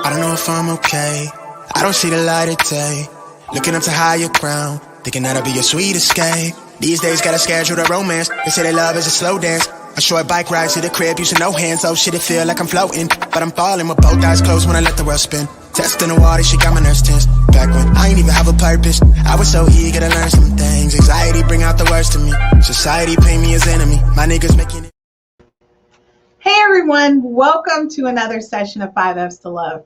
I don't know if I'm okay. I don't see the light of day. Looking up to higher ground, thinking that'll be your sweet escape. These days gotta schedule the romance. They say that love is a slow dance. A short bike ride to the crib, using no hands. Oh shit, it feel like I'm floating, but I'm falling with both eyes closed when I let the world spin. Testing the water, she got my nerves tense. Back when I ain't even have a purpose, I was so eager to learn some things. Anxiety bring out the worst in me. Society paint me as enemy. My niggas making it. Hey everyone, welcome to another session of 5Fs to Love.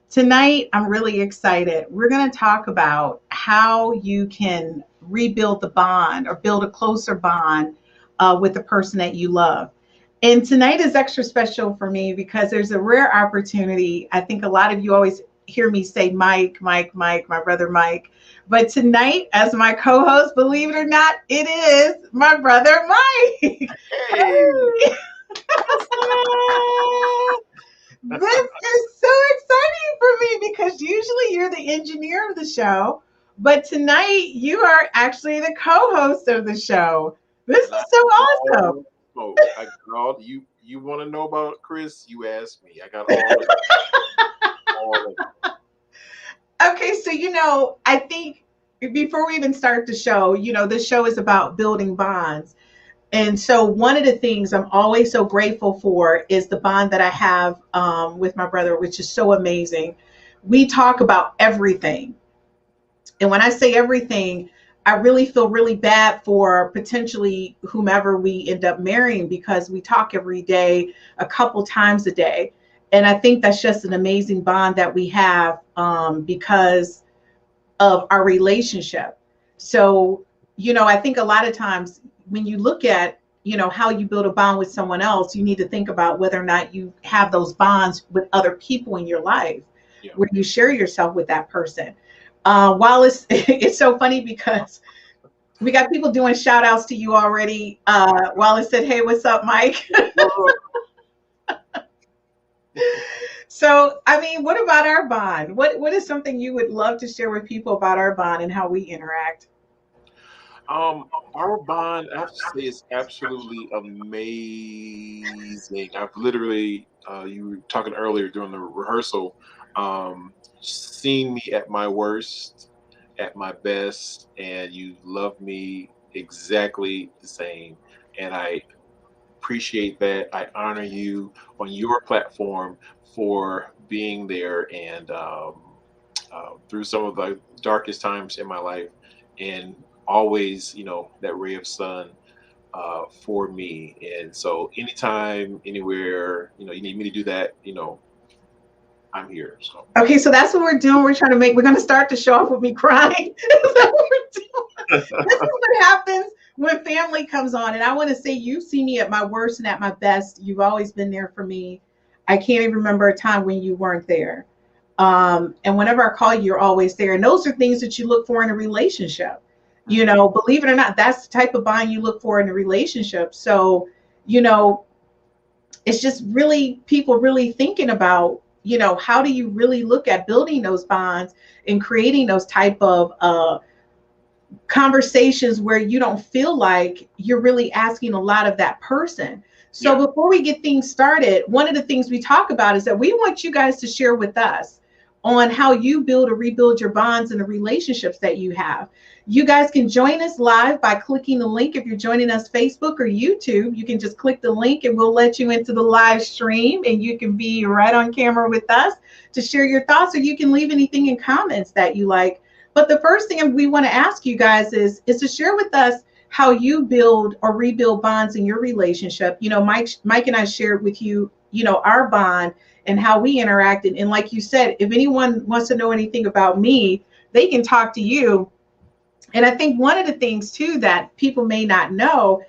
Tonight, I'm really excited. We're going to talk about how you can rebuild the bond or build a closer bond with the person that you love. And tonight is extra special for me because there's a rare opportunity. I think a lot of you always hear me say Mike, my brother Mike. But tonight, as my co-host, believe it or not, it is my brother Mike. Hey. This is so exciting for me because usually you're the engineer of the show, but tonight you are actually the co-host of the show. This is so awesome. Oh, I got all you want to know about Chris? You ask me. I got all of it. Okay, so I think before we even start the show, this show is about building bonds. And so one of the things I'm always so grateful for is the bond that I have with my brother, which is so amazing. We talk about everything. And when I say everything, I really feel really bad for potentially whomever we end up marrying because we talk every day, a couple times a day. And I think that's just an amazing bond that we have because of our relationship. So, I think a lot of times when you look at, how you build a bond with someone else, you need to think about whether or not you have those bonds with other people in your life where you share yourself with that person. Wallace, it's so funny because we got people doing shout outs to you already. Wallace said, hey, what's up, Mike? So, what about our bond? What is something you would love to share with people about our bond and how we interact? Our bond, I have to say, is absolutely amazing. I've literally, you were talking earlier during the rehearsal, seen me at my worst, at my best, and you love me exactly the same. And I appreciate that. I honor you on your platform for being there and through some of the darkest times in my life. And always, that ray of sun for me. And so anytime, anywhere, you need me to do that, I'm here. So okay, so that's what we're doing. We're going to start the show off with me crying. That's what we're doing. This is what happens when family comes on. And I want to say, you see me at my worst and at my best. You've always been there for me. I can't even remember a time when you weren't there. And whenever I call you, you're always there. And those are things that you look for in a relationship. Believe it or not, that's the type of bond you look for in a relationship. So, it's just really people really thinking about, how do you really look at building those bonds and creating those type of conversations where you don't feel like you're really asking a lot of that person. So before we get things started, one of the things we talk about is that we want you guys to share with us on how you build or rebuild your bonds and the relationships that you have. You guys can join us live by clicking the link. If you're joining us Facebook or YouTube, you can just click the link and we'll let you into the live stream and you can be right on camera with us to share your thoughts, or you can leave anything in comments that you like. But the first thing we want to ask you guys is to share with us how you build or rebuild bonds in your relationship. Mike and I shared with you, our bond and how we interacted. And like you said, if anyone wants to know anything about me, they can talk to you. And I think one of the things too that people may not know,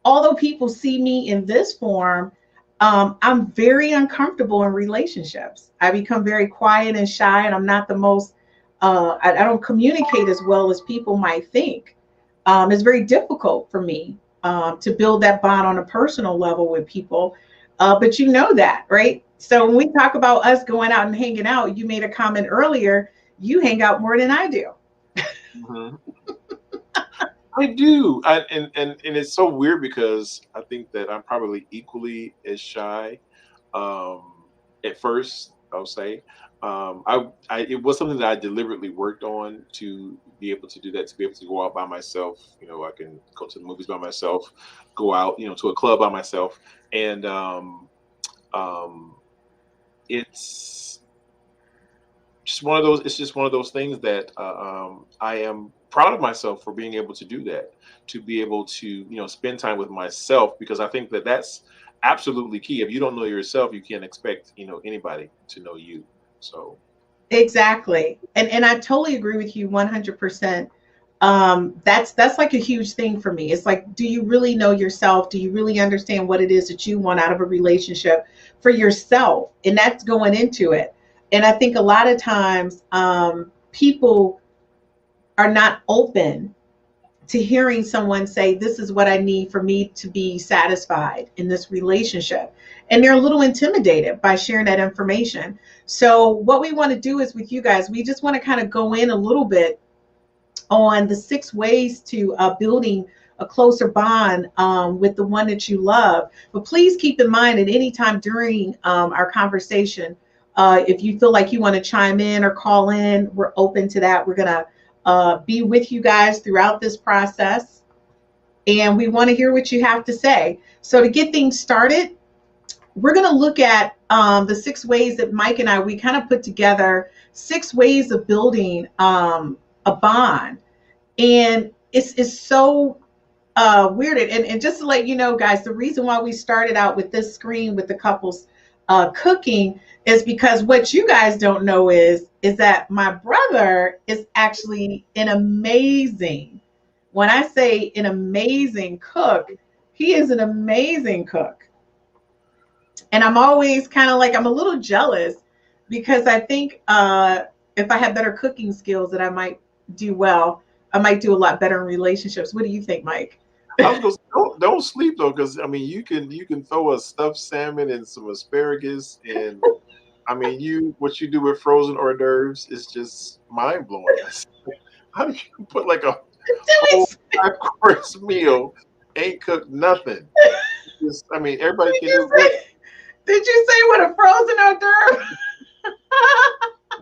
although people see me in this form, I'm very uncomfortable in relationships. I become very quiet and shy, and I'm not the most, I don't communicate as well as people might think. It's very difficult for me to build that bond on a personal level with people. But you know that, right? So when we talk about us going out and hanging out, you made a comment earlier, you hang out more than I do. Mm-hmm. I do. And it's so weird because I think that I'm probably equally as shy. And at first, I'll say. It was something that I deliberately worked on to be able to do that, to be able to go out by myself. You know, I can go to the movies by myself, go out, you know, to a club by myself, and um, it's just one of those. It's just one of those things that I am proud of myself for being able to do that, to be able to, you know, spend time with myself, because I think that that's absolutely key. If you don't know yourself, you can't expect, you know, anybody to know you. So Exactly. And I totally agree with you 100%. That's like a huge thing for me. It's like, do you really know yourself? Do you really understand what it is that you want out of a relationship for yourself? And that's going into it. And I think a lot of times people are not open to hearing someone say, this is what I need for me to be satisfied in this relationship. And they're a little intimidated by sharing that information. So what we want to do is, with you guys, we just want to kind of go in a little bit on the 6 ways to building a closer bond with the one that you love. But please keep in mind at any time during our conversation, if you feel like you want to chime in or call in, we're open to that. We're going to be with you guys throughout this process, and we want to hear what you have to say. So to get things started, we're going to look at the 6 ways that Mike and we kind of put together 6 ways of building a bond. And it's so weird. And just to let you know, guys, the reason why we started out with this screen with the couples cooking is because what you guys don't know is that my brother is actually an amazing, when I say an amazing cook, he is an amazing cook. And I'm always kind of like, I'm a little jealous, because I think if I had better cooking skills, that I might do well. I might do a lot better in relationships. What do you think, Mike? I was gonna say, don't sleep though, because I mean you can throw a stuffed salmon and some asparagus, and I mean what you do with frozen hors d'oeuvres is just mind blowing. How do you put like a whole 5-course meal, ain't cooked nothing? Just, I mean, everybody can do it. Did you say what a frozen hors d'oeuvre?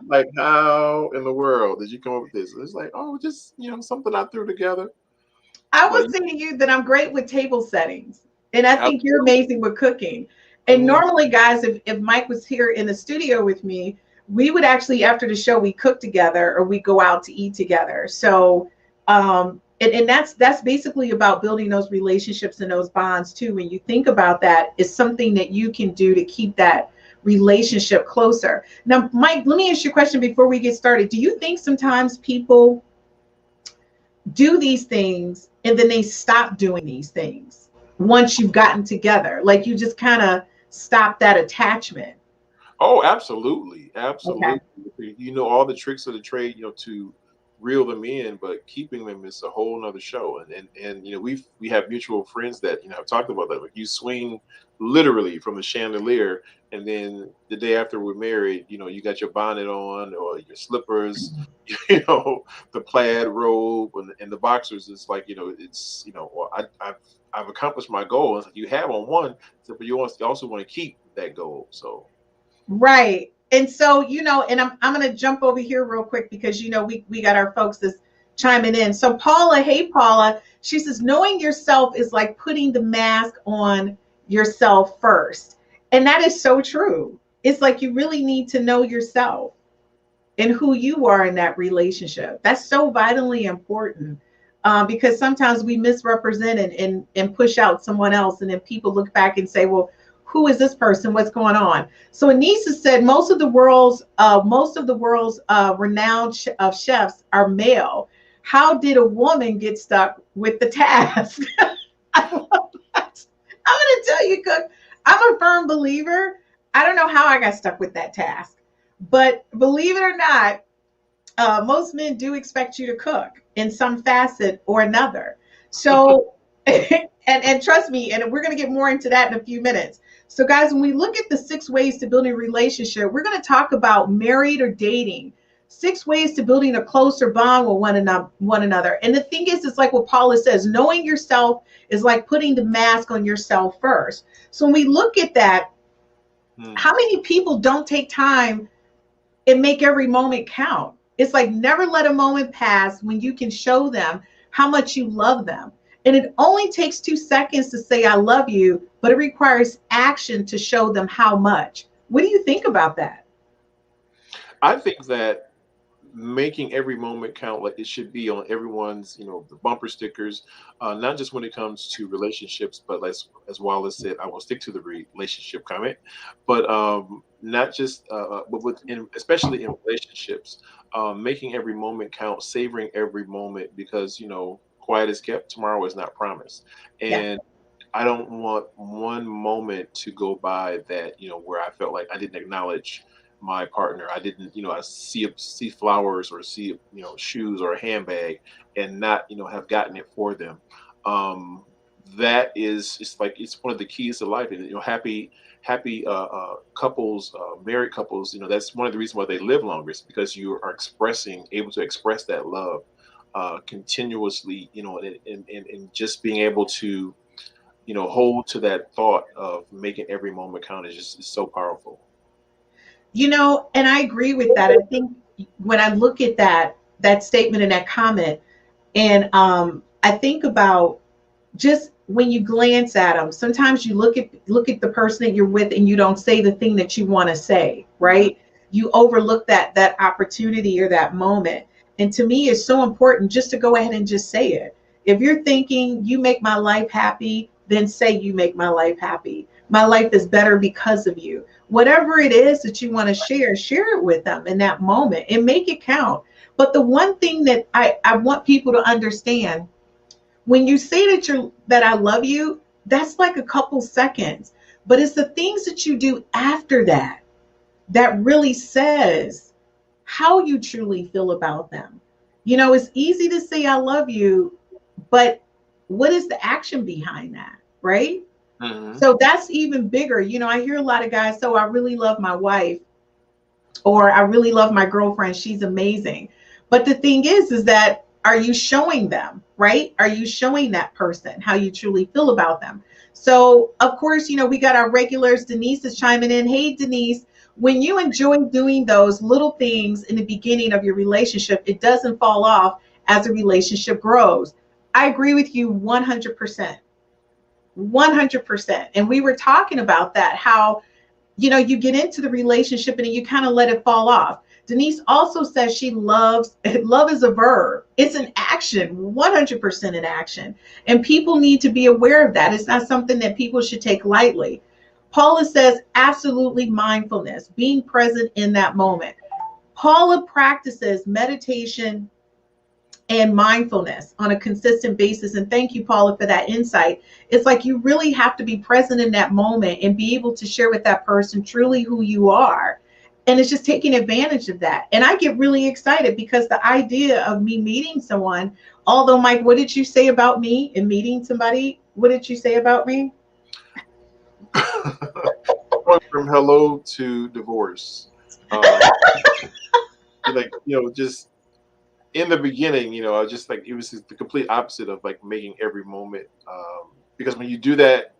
Like, how in the world did you come up with this? It's like, oh, just, you know, something I threw together. I was saying to you that I'm great with table settings, and I think you're amazing with cooking. And normally, guys, if Mike was here in the studio with me, we would actually, after the show, we cook together or we go out to eat together. So, and that's basically about building those relationships and those bonds too. When you think about that, it's something that you can do to keep that relationship closer. Now, Mike, let me ask you a question before we get started. Do you think sometimes people do these things and then they stop doing these things once you've gotten together? Like, you just kind of stop that attachment? Oh, absolutely. Absolutely. Okay. You know, all the tricks of the trade, you know, to reel them in, but keeping them is a whole nother show. And you know, we have mutual friends that, you know, have talked about that. Like, you swing literally from the chandelier, and then the day after we're married, you know, you got your bonnet on or your slippers, you know, the plaid robe and the boxers. It's like, you know, it's, you know, well, I've accomplished my goal. It's like you have on one, but you also want to keep that goal. So right. And so, you know, and I'm going to jump over here real quick, because, you know, we got our folks that's chiming in. So Paula, hey, Paula, she says, knowing yourself is like putting the mask on yourself first. And that is so true. It's like you really need to know yourself and who you are in that relationship. That's so vitally important, because sometimes we misrepresent and push out someone else. And then people look back and say, well, who is this person? What's going on? So Anissa said most of the world's renowned chefs are male. How did a woman get stuck with the task? I love that. I'm going to tell you, Cook, I'm a firm believer. I don't know how I got stuck with that task, but believe it or not, most men do expect you to cook in some facet or another. So, and trust me, and we're going to get more into that in a few minutes. So guys, when we look at the 6 ways to building a relationship, we're going to talk about married or dating, 6 ways to building a closer bond with one another. And the thing is, it's like what Paula says, knowing yourself is like putting the mask on yourself first. So when we look at that, Hmm. How many people don't take time and make every moment count? It's like never let a moment pass when you can show them how much you love them. And it only takes 2 seconds to say, I love you, but it requires action to show them how much. What do you think about that? I think that making every moment count, like it should be on everyone's, the bumper stickers, not just when it comes to relationships, but as Wallace said, I will stick to the relationship comment, but not just but especially in relationships, making every moment count, savoring every moment, because quiet is kept, tomorrow is not promised. Yeah. And I don't want one moment to go by that, where I felt like I didn't acknowledge my partner. I didn't, I see flowers or see, shoes or a handbag, and not, have gotten it for them. Um, that is, it's like it's one of the keys to life. And happy couples, married couples, that's one of the reasons why they live longer. Is because you are able to express that love continuously, and just being able to hold to that thought of making every moment count is so powerful. And I agree with that. I think when I look at that statement and that comment, and I think about just when you glance at them, sometimes you look at the person that you're with and you don't say the thing that you want to say, Mhm. right? You overlook that opportunity or that moment. And to me, it's so important just to go ahead and just say it. If you're thinking you make my life happy, then say you make my life happy. My life is better because of you. Whatever it is that you want to share it with them in that moment and make it count. But the one thing that I want people to understand, when you say that I love you, that's like a couple seconds. But it's the things that you do after that that really says how you truly feel about them. It's easy to say I love you, but what is the action behind that, right? Mhm. So that's even bigger. I hear a lot of guys, so I really love my wife, or I really love my girlfriend. She's amazing. But the thing is that, are you showing them, right? Are you showing that person how you truly feel about them? So, of course, we got our regulars. Denise is chiming in. Hey, Denise, when you enjoy doing those little things in the beginning of your relationship, it doesn't fall off as the relationship grows. I agree with you 100%. 100%. And we were talking about that, how you get into the relationship and you kind of let it fall off. Denise also says she loves, love is a verb. It's an action, 100% an action. And people need to be aware of that. It's not something that people should take lightly. Paula says absolutely mindfulness, being present in that moment. Paula practices meditation and mindfulness on a consistent basis. And thank you, Paula, for that insight. It's like you really have to be present in that moment and be able to share with that person truly who you are. And it's just taking advantage of that. And I get really excited because the idea of me meeting someone, although, Mike, what did you say about me in meeting somebody? What did you say about me? Going from hello to divorce. Like, just in the beginning, I was just like, it was just the complete opposite of like making every moment. Because when you do that,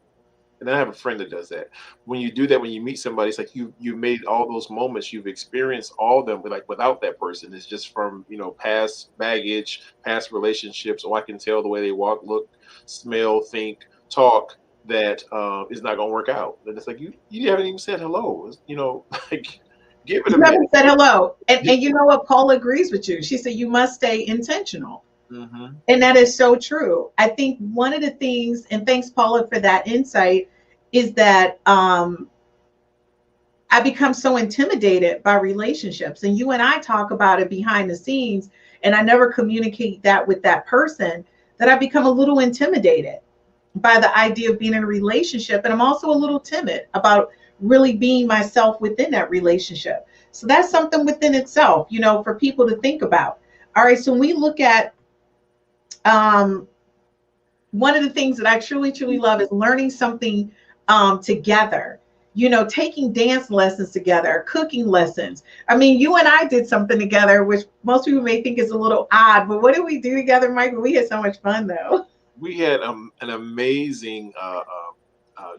and I have a friend that does that. When you do that, when you meet somebody, it's like you made all those moments, you've experienced all of them, but like without that person, it's just from past baggage, past relationships. Oh, I can tell the way they walk, look, smell, think, talk, that is not gonna work out. And it's like you haven't even said hello. Like give it You a minute. haven't said hello. And you know what? Paula agrees with you. She said you must stay intentional. Hmm. And that is so true. I think one of the things, and thanks, Paula, for that insight, is that I become so intimidated by relationships. And you and I talk about it behind the scenes, and I never communicate that with that person, that I become a little intimidated by the idea of being in a relationship. And I'm also a little timid about really being myself within that relationship. So that's something within itself, for people to think about. All right. So when we look at um, one of the things that I truly, truly love is learning something together. Taking dance lessons together, cooking lessons. I mean, you and I did something together, which most people may think is a little odd, but what did we do together, Michael? We had so much fun, though. We had an amazing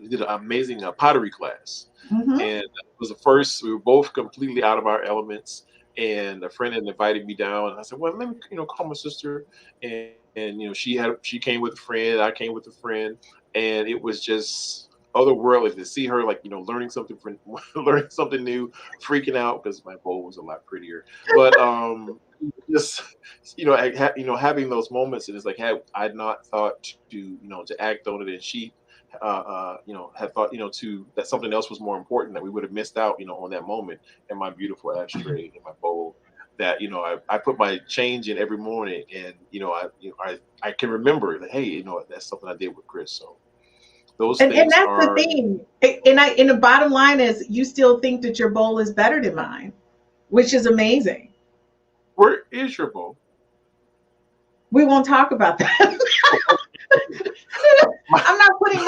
we did an amazing pottery class, Hmm. and it was the first. We were both completely out of our elements, and a friend had invited me down, and I said, "Well, let me, call my sister." And she came with a friend, I came with a friend, and it was just otherworldly to see her, like, learning something from learning something new, freaking out because my bowl was a lot prettier. But just having those moments, and it's like, had I not thought to act on it, and she had thought, to that something else was more important, that we would have missed out, on that moment. And my beautiful ashtray and my bowl, that I put my change in every morning, and I can remember that, hey, that's something I did with Chris. So those And things that's the are. thing. And the bottom line is you still think that your bowl is better than mine, which is amazing. Where is your bowl? We won't talk about that. I'm not putting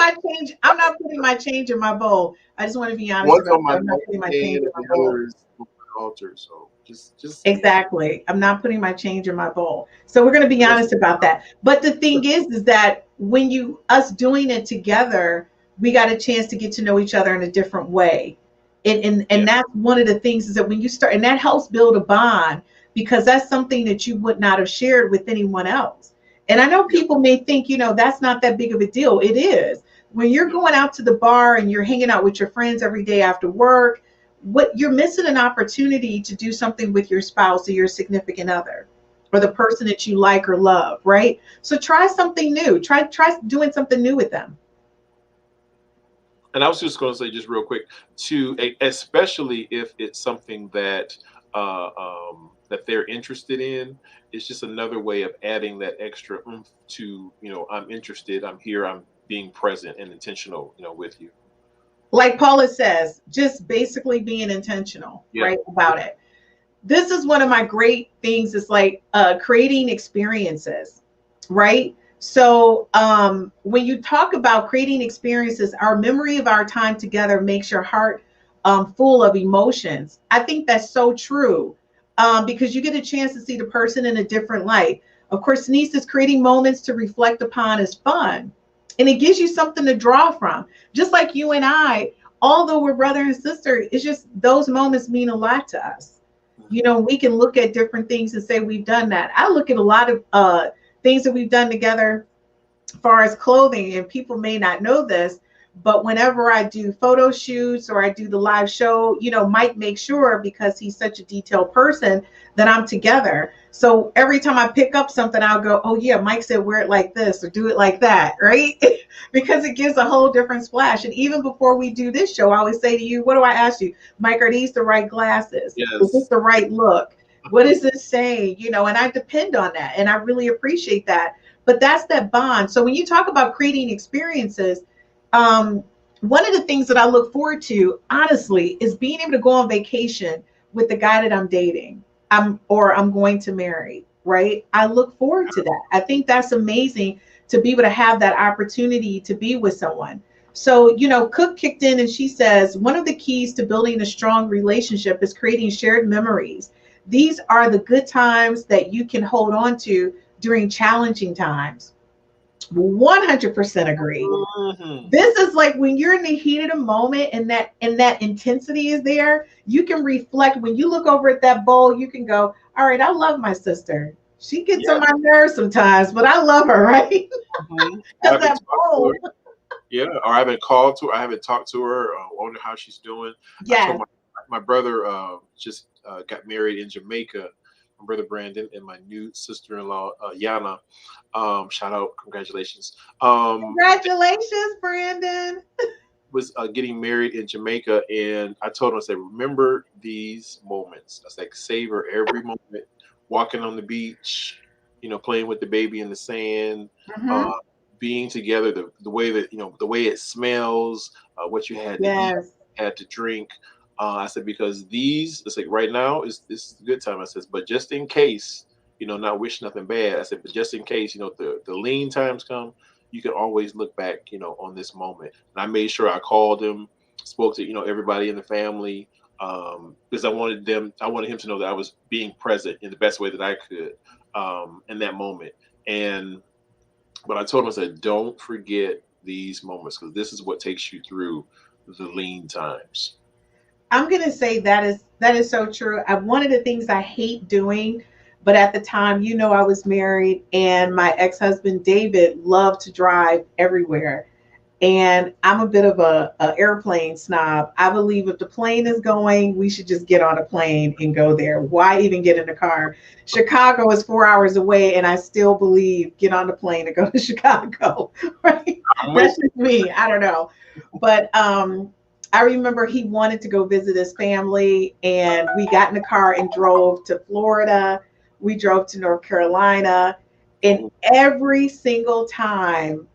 my change in my bowl. I just want to be honest One's about on my that. I'm not putting my change nightstand, in and my the bowl. other is on my altar. So just saying. Exactly. I'm not putting my change in my bowl. So we're going to be That's honest about that. But the thing is that when us doing it together, we got a chance to get to know each other in a different way. And yeah. that's one of the things, is that when you start, and that helps build a bond, because that's something that you would not have shared with anyone else. And I know Yeah. people may think, that's not that big of a deal. It is. When you're Yeah. going out to the bar and you're hanging out with your friends every day after work, what you're missing an opportunity to do something with your spouse or your significant other or the person that you like or love, right? So try something new. Try doing something new with them. And I was just going to say, just real quick, especially if it's something that they're interested in, it's just another way of adding that extra oomph to, I'm interested, I'm here, I'm being present and intentional, with you. Like Paula says, just basically being intentional, Yeah. right, about it. This is one of my great things, is like creating experiences, right? So when you talk about creating experiences, our memory of our time together makes your heart full of emotions. I think that's so true, because you get a chance to see the person in a different light. Of course, Denise, is creating moments to reflect upon is fun, and it gives you something to draw from. Just like you and I, although we're brother and sister, it's just those moments mean a lot to us. We can look at different things and say we've done that. I look at a lot of things that we've done together as far as clothing, and people may not know this, but whenever I do photo shoots or I do the live show, Mike makes sure, because he's such a detailed person, that I'm together. So every time I pick up something, I'll go, oh yeah, Mike said wear it like this or do it like that, right? Because it gives a whole different splash. And even before we do this show, I always say to you, what do I ask you? Mike, are these the right glasses? Is this Yes. the right look? What is this saying? And I depend on that. And I really appreciate that. But that's that bond. So when you talk about creating experiences, um, one of the things that I look forward to, honestly, is being able to go on vacation with the guy that I'm dating, I'm going to marry, right? I look forward to that. I think that's amazing, to be able to have that opportunity to be with someone. So, Cook kicked in and she says, one of the keys to building a strong relationship is creating shared memories. These are the good times that you can hold on to during challenging times. 100% agree. Mhm. This is like when you're in the heat of the moment, and that intensity is there, you can reflect. When you look over at that bowl, you can go, all right, I love my sister. She gets Yeah. on my nerves sometimes, but I love her, right? Mhm. I Because haven't that talked to bowl. her. Yeah, or I haven't called to her. I haven't talked to her. Wonder how she's doing. I told Yes. my brother just got married in Jamaica. My brother Brandon and my new sister-in-law Yana. Shout out, congratulations. Congratulations, Brandon. Was getting married in Jamaica, and I told him, I said, remember these moments. I said, savor every moment. Walking on the beach, playing with the baby in the sand, uh, Hmm. being together, the way that the way it smells, what you had to eat, Yes. had to drink. I said, because it's like right now is this is a good time. I says, but just in case, not wish nothing bad. I said, but just in case, the lean times come, you can always look back, on this moment. And I made sure I called him, spoke to everybody in the family, because I wanted him to know that I was being present in the best way that I could, in that moment. And but I told him, I said, don't forget these moments, because this is what takes you through the lean times. I'm gonna say that is so true. One of the things I hate doing, but at the time, I was married, and my ex-husband David loved to drive everywhere. And I'm a bit of a airplane snob. I believe if the plane is going, we should just get on a plane and go there. Why even get in the car? Chicago is 4 hours away, and I still believe get on the plane and go to Chicago. Right? I'm with That's just me. I don't know, but I remember he wanted to go visit his family, and we got in the car and drove to Florida. We drove to North Carolina, and you. every single time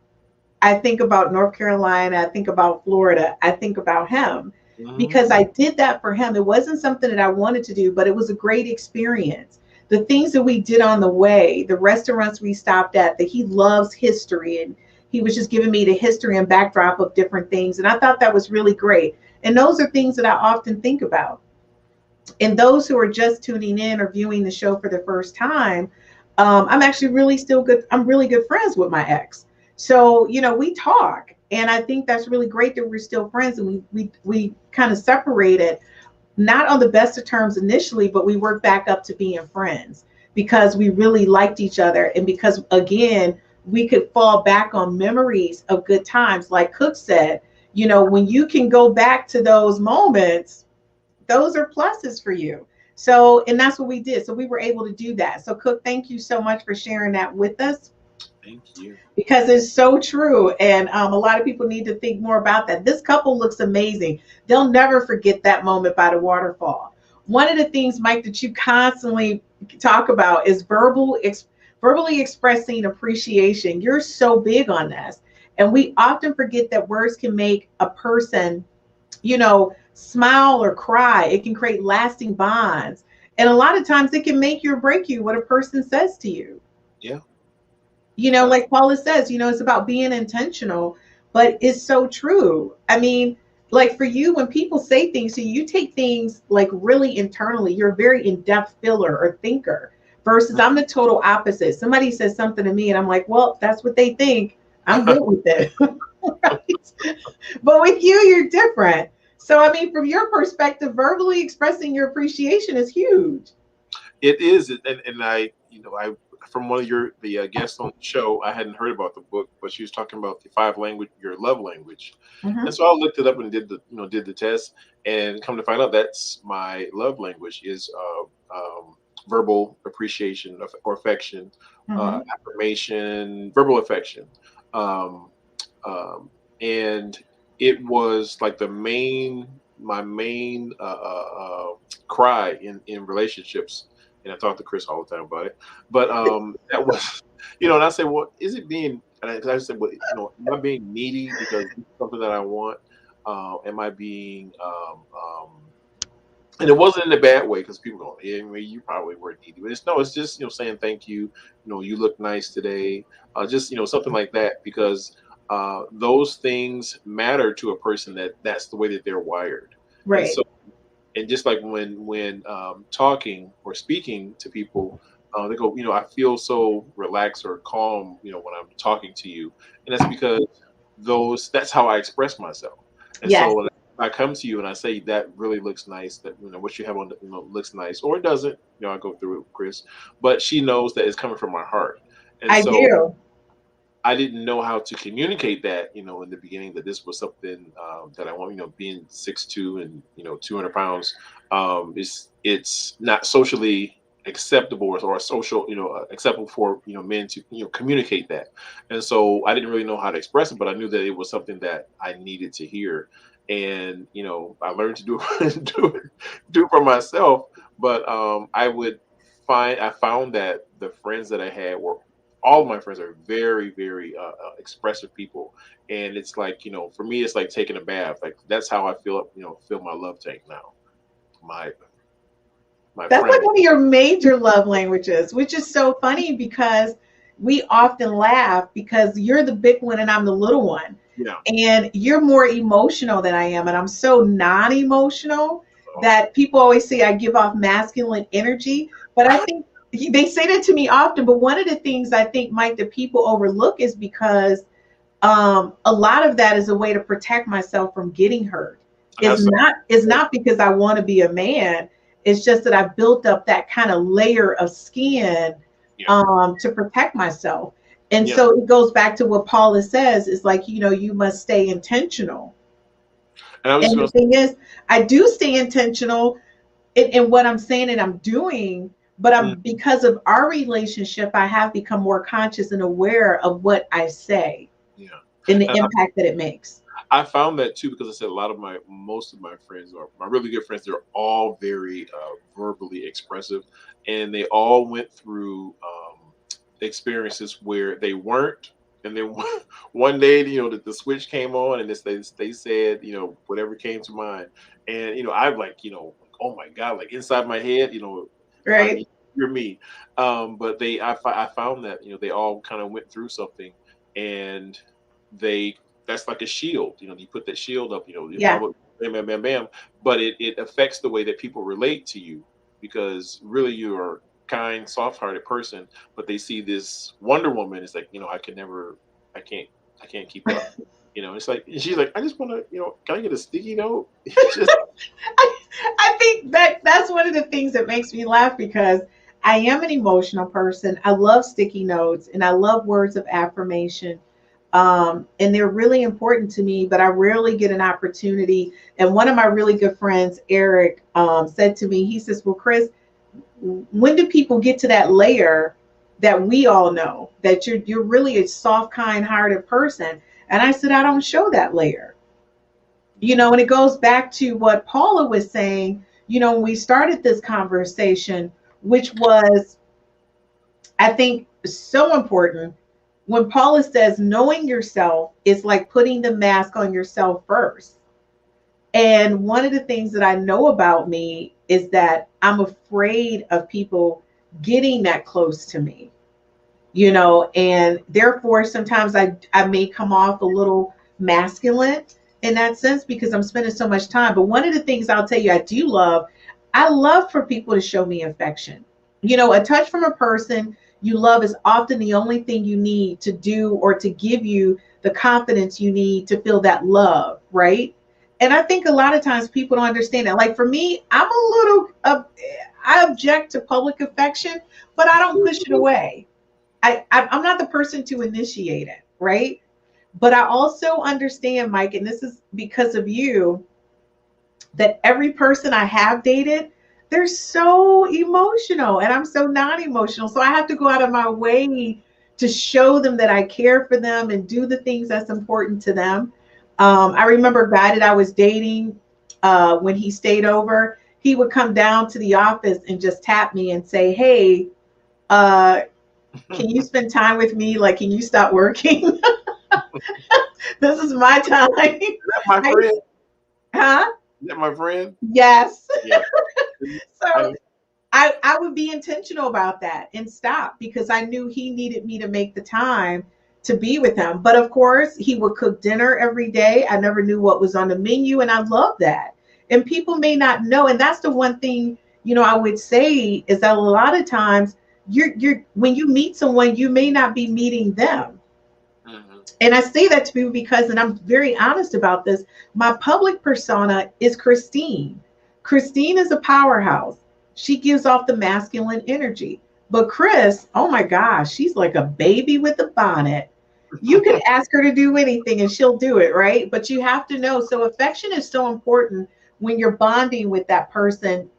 I think about North Carolina, I think about Florida, I think about him because Mhm. I did that for him. It wasn't something that I wanted to do, but it was a great experience. The things that we did on the way, the restaurants we stopped at, that he loves history, and he was just giving me the history and backdrop of different things. And I thought that was really great. And those are things that I often think about. And those who are just tuning in or viewing the show for the first time, I'm actually really still good. I'm really good friends with my ex. So, we talk. And I think that's really great that we're still friends, and we kind of separated, not on the best of terms initially, but we worked back up to being friends because we really liked each other. And because, again, we could fall back on memories of good times. Like Cook said, when you can go back to those moments, those are pluses for you. So, and that's what we did. So we were able to do that. So Cook, thank you so much for sharing that with us, Thank you. because it's so true. And a lot of people need to think more about that. This couple looks amazing. They'll never forget that moment by the waterfall. One of the things, Mike, that you constantly talk about is verbally expressing appreciation. You're so big on this. And we often forget that words can make a person, smile or cry. It can create lasting bonds. And a lot of times it can make you or break you what a person says to you. Yeah. Like Paula says, it's about being intentional, but it's so true. I mean, like for you, when people say things to you, you take things like really internally. You're a very in-depth feeler or thinker versus I'm the total opposite. Somebody says something to me and I'm like, well, that's what they think. I'm good with it. Right? But with you, you're different. So, I mean, from your perspective, verbally expressing your appreciation is huge. It is, and I from one of the guests on the show, I hadn't heard about the book, but she was talking about the five language, your love language, and Mhm. so I looked it up and did the test, and come to find out that's my love language is verbal appreciation or affection, Mhm. affirmation, verbal affection, um, and it was like my main cry in relationships, and I talk to Chris all the time about it. But that was, and I said, well, is it being? And I said, well, am I being needy because it's something that I want? Am I being and it wasn't in a bad way because people go, yeah, I mean, you probably were needy. But it's no, it's just saying thank you. You look nice today. Just something like that because those things matter to a person that's the way that they're wired. And Right. so, and just like when talking or speaking to people, they go, I feel so relaxed or calm, when I'm talking to you, and that's because that's how I express myself. And Yes. so when I come to you and I say that really looks nice, that what you have on, looks nice, or it doesn't, I go through it with Chris, but she knows that it's coming from my heart, and I so do. I didn't know how to communicate that, in the beginning that this was something that I want, being 6'2" and 200 pounds, it's not socially acceptable or social, acceptable for men to communicate that, and so I didn't really know how to express it, but I knew that it was something that I needed to hear, and I learned to do do it for myself, but I found that the friends that I had were all of my friends are very, very expressive people, and it's like for me, it's like taking a bath. Like that's how I feel. Fill my love tank now. My my That's like friend. one of your major love languages, which is so funny because we often laugh because you're the big one and I'm the little one. Yeah. And you're more emotional than I am. And I'm so non emotional Oh, that people always say I give off masculine energy. But I think they say that to me often. But one of the things I think, Mike, that people overlook is because a lot of that is a way to protect myself from getting hurt. And that's It's not because I want to be a man. It's just that I've built up that kind of layer of skin yeah, to protect myself. And yeah. so it goes back to what Paula says, is like, you must stay intentional. And I was And the just going thing is, I do stay intentional in what I'm saying and I'm doing, but to, because of our relationship, I have become more conscious and aware of what I say yeah. and the And impact that it makes. I found that too because I said most of my friends, or my really good friends, they're all very verbally expressive, and they all went through experiences where they weren't, and then one day, the switch came on, and they said, whatever came to mind, and I'm like, oh my god, like inside my head, Right. you're me, but I found that they all kind of went through something, and they that's like a shield. You put that shield up, you Yeah. probably bam, bam, bam, bam. But it affects the way that people relate to you because really you're a kind, soft hearted person, but they see this Wonder Woman. It's like, I can't, I can't keep up. It's like, and she's like, I just want to, can I get a sticky note? Just, I think that's one of the things that makes me laugh, because I am an emotional person. I love sticky notes and I love words of affirmation. And they're really important to me, but I rarely get an opportunity. And one of my really good friends, Eric, said to me, he says, well, Chris, when do people get to that layer that we all know that you're really a soft, kind-hearted person? And I said, I don't show that layer. And it goes back to what Paula was saying, when we started this conversation, which was, I think, so important. When Paula says knowing yourself is like putting the mask on yourself first. And one of the things that I know about me is that I'm afraid of people getting that close to me, and therefore sometimes I may come off a little masculine in that sense because I'm spending so much time. But one of the things I'll tell you I love for people to show me affection. A touch from a person you love is often the only thing you need to do or to give you the confidence you need to feel that love, right? And I think a lot of times people don't understand that. Like for me, I object to public affection, but I don't push it away. I'm not the person to initiate it, right? But I also understand, Mike, and this is because of you, that every person I have dated, they're so emotional and I'm so non-emotional. So I have to go out of my way to show them that I care for them and do the things that's important to them. I remember a guy that I was dating, when he stayed over, he would come down to the office and just tap me and say, hey, uh, can you spend time with me? Like, can you stop working? This is my time. is that my friend? Huh? Is that my friend? Yes. Yeah. So I would be intentional about that and stop, because I knew he needed me to make the time to be with him. But of course, he would cook dinner every day. I never knew what was on the menu, and I love that. And people may not know, and that's the one thing, I would say, is that a lot of times you're when you meet someone, you may not be meeting them. Mhm. And I say that to people because, and I'm very honest about this, my public persona is Christine. Christine is a powerhouse. She gives off the masculine energy. But Chris, oh my gosh, she's like a baby with a bonnet. You can ask her to do anything and she'll do it, right? But you have to know. So affection is so important when you're bonding with that person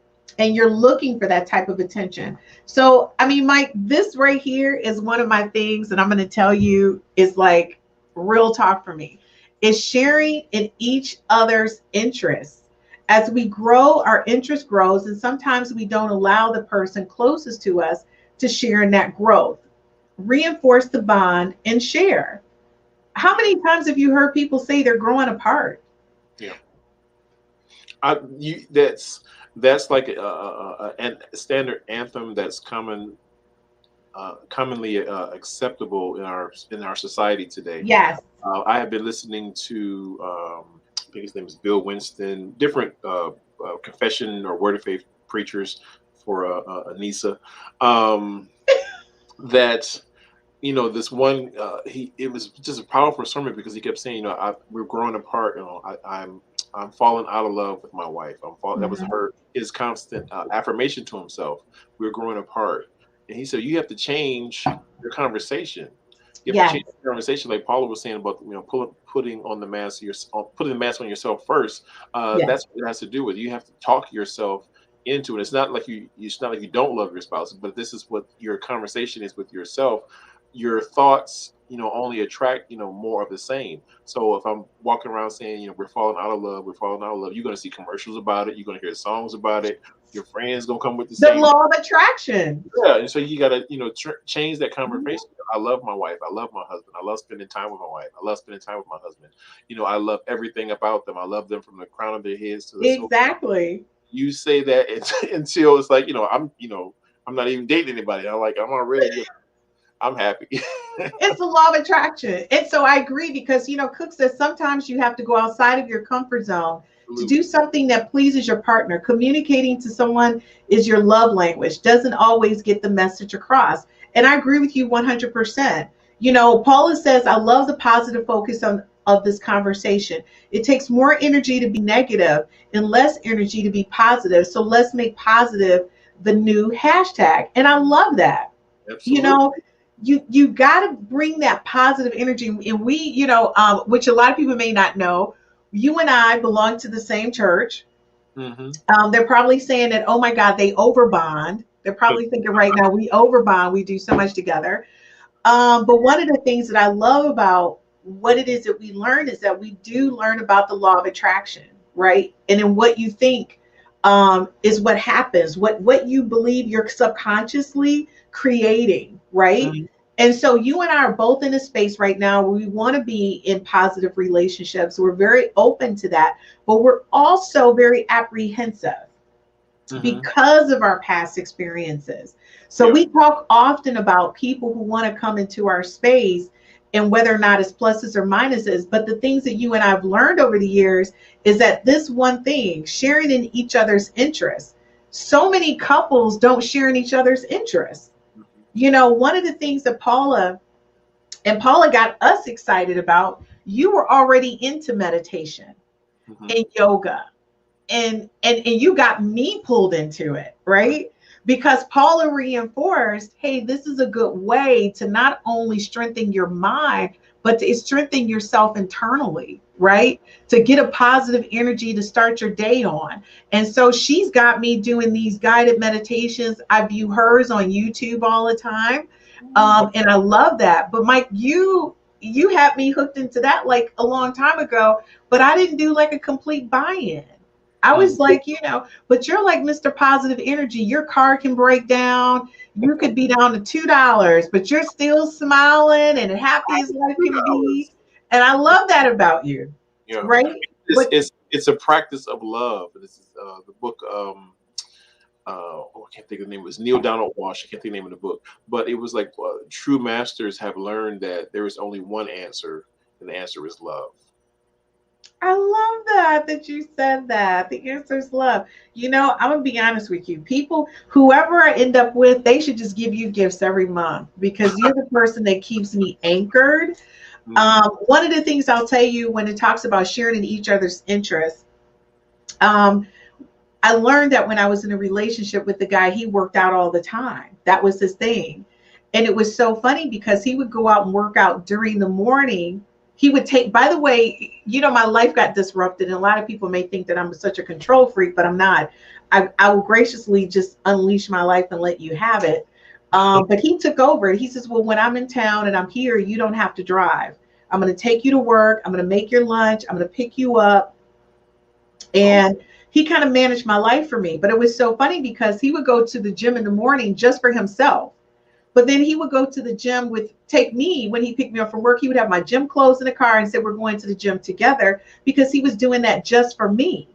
and you're looking for that type of attention. So, I mean, Mike, this right here is one of my things, and I'm going to tell you, is like real talk for me, is sharing in each other's interests. As we grow, our interest grows, and sometimes we don't allow the person closest to us to share in that growth. Reinforce the bond and share. How many times have you heard people say they're growing apart? Yeah. That's like a standard anthem that's commonly acceptable in our society today. Yes. I have been listening to I think his name is Bill Winston, different confession or word of faith preachers for Anissa, that this one, it was just a powerful sermon because he kept saying, we're growing apart. I'm falling out of love with my wife. That was Mhm. his constant affirmation to himself. We're growing apart, and he said, you have to change your conversation. You have to Yes, change the conversation, like Paula was saying about putting on the mask putting the mask on yourself first. yes. That's what it has to do with. You have to talk yourself into it. It's not like it's not like you don't love your spouse, but this is what your conversation is with yourself. Your thoughts, only attract, more of the same. So if I'm walking around saying, we're falling out of love, we're falling out of love, you're going to see commercials about it. You're going to hear songs about it. Your friends going to come with the The same. law of attraction. Yeah. And so you got to, change that Mhm. conversation. I love my wife. I love my husband. I love spending time with my wife. I love spending time with my husband. I love everything about them. I love them from the crown of their heads to the sole. Exactly. You say that until it's like, I'm not even dating anybody. I'm already, I'm happy. It's the law of attraction. And so I agree because, Cook says sometimes you have to go outside of your comfort zone to do Absolutely. something that pleases your partner. Communicating to someone is your love language, doesn't always get the message across. And I agree with you 100%. Paula says, I love the positive focus of this conversation. It takes more energy to be negative and less energy to be positive. So let's make positive the new hashtag. And I love that. you Absolutely. know you got to bring that positive energy, and we, which a lot of people may not know, you and I belong to the same church. Hmm. They're probably saying that, oh my God, they overbond. They're probably thinking right now, we overbond, we do so much together. But one of the things that I love about what it is that we learn is that we do learn about the law of attraction, right? And then what you think is what happens. What you believe, you're subconsciously creating, right? Hmm. And so you and I are both in a space right now where we want to be in positive relationships. We're very open to that, but we're also very apprehensive Hmm. because of our past experiences. So Yeah. we talk often about people who want to come into our space and whether or not it's pluses or minuses. But the things that you and I've learned over the years is that this one thing, sharing in each other's interests. So many couples don't share in each other's interests. Hmm. One of the things that Paula got us excited about, you were already into meditation Hmm. and yoga, and you got me pulled into it, right? Because Paula reinforced, hey, this is a good way to not only strengthen your mind, but to strengthen yourself internally, right? To get a positive energy to start your day on. And so she's got me doing these guided meditations. I view hers on YouTube all the time. And I love that. But Mike, you had me hooked into that like a long time ago, but I didn't do like a complete buy-in. I was Hmm. like, but you're like Mr. Positive Energy. Your car can break down. You could be down to $2, but you're still smiling and happy as life can be. $2. And I love that about you, Yeah. right? It's, But it's it's a practice of love. This is the book. I can't think of the name. It was Neil Donald Walsh. I can't think of the name of the book, but it was like true masters have learned that there is only one answer, and the answer is love. I love that you said that. The answer is love. I'm gonna be honest with you. People, whoever I end up with, they should just give you gifts every month because you're the person that keeps me anchored. Hmm. One of the things I'll tell you when it talks about sharing in each other's interests, um, I learned that when I was in a relationship with the guy, he worked out all the time. That was his thing. And it was so funny because he would go out and work out during the morning. He would take, by the way, my life got disrupted. And a lot of people may think that I'm such a control freak, but I'm not. I will graciously just unleash my life and let you have it. But he took over. He says, well, when I'm in town and I'm here, you don't have to drive. I'm going to take you to work. I'm going to make your lunch. I'm going to pick you up. Oh. And he kind of managed my life for me. But it was so funny because he would go to the gym in the morning just for himself. But then he would go to the gym take me when he picked me up from work. He would have my gym clothes in the car and said, we're going to the gym together because he was doing that just for me.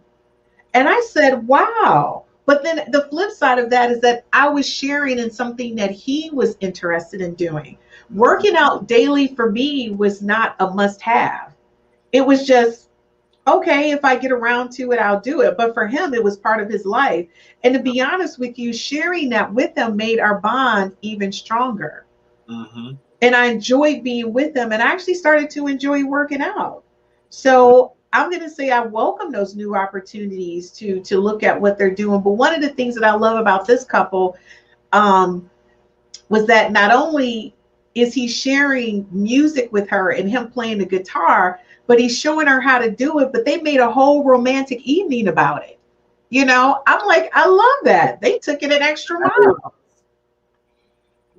And I said, wow. But then the flip side of that is that I was sharing in something that he was interested in doing. Hmm. Working out daily for me was not a must have. It was just, okay, if I get around to it, I'll do it. But for him, it was part of his life. And to be honest with you, sharing that with him made our bond even stronger. Hmm. and I enjoyed being with them, and I actually started to enjoy working out. So I'm going to say I welcome those new opportunities to look at what they're doing. But one of the things that I love about this couple um, was that not only is he sharing music with her and him playing the guitar, but he's showing her how to do it. But they made a whole romantic evening about it. You know, I'm like, I love that. They took it an extra mile,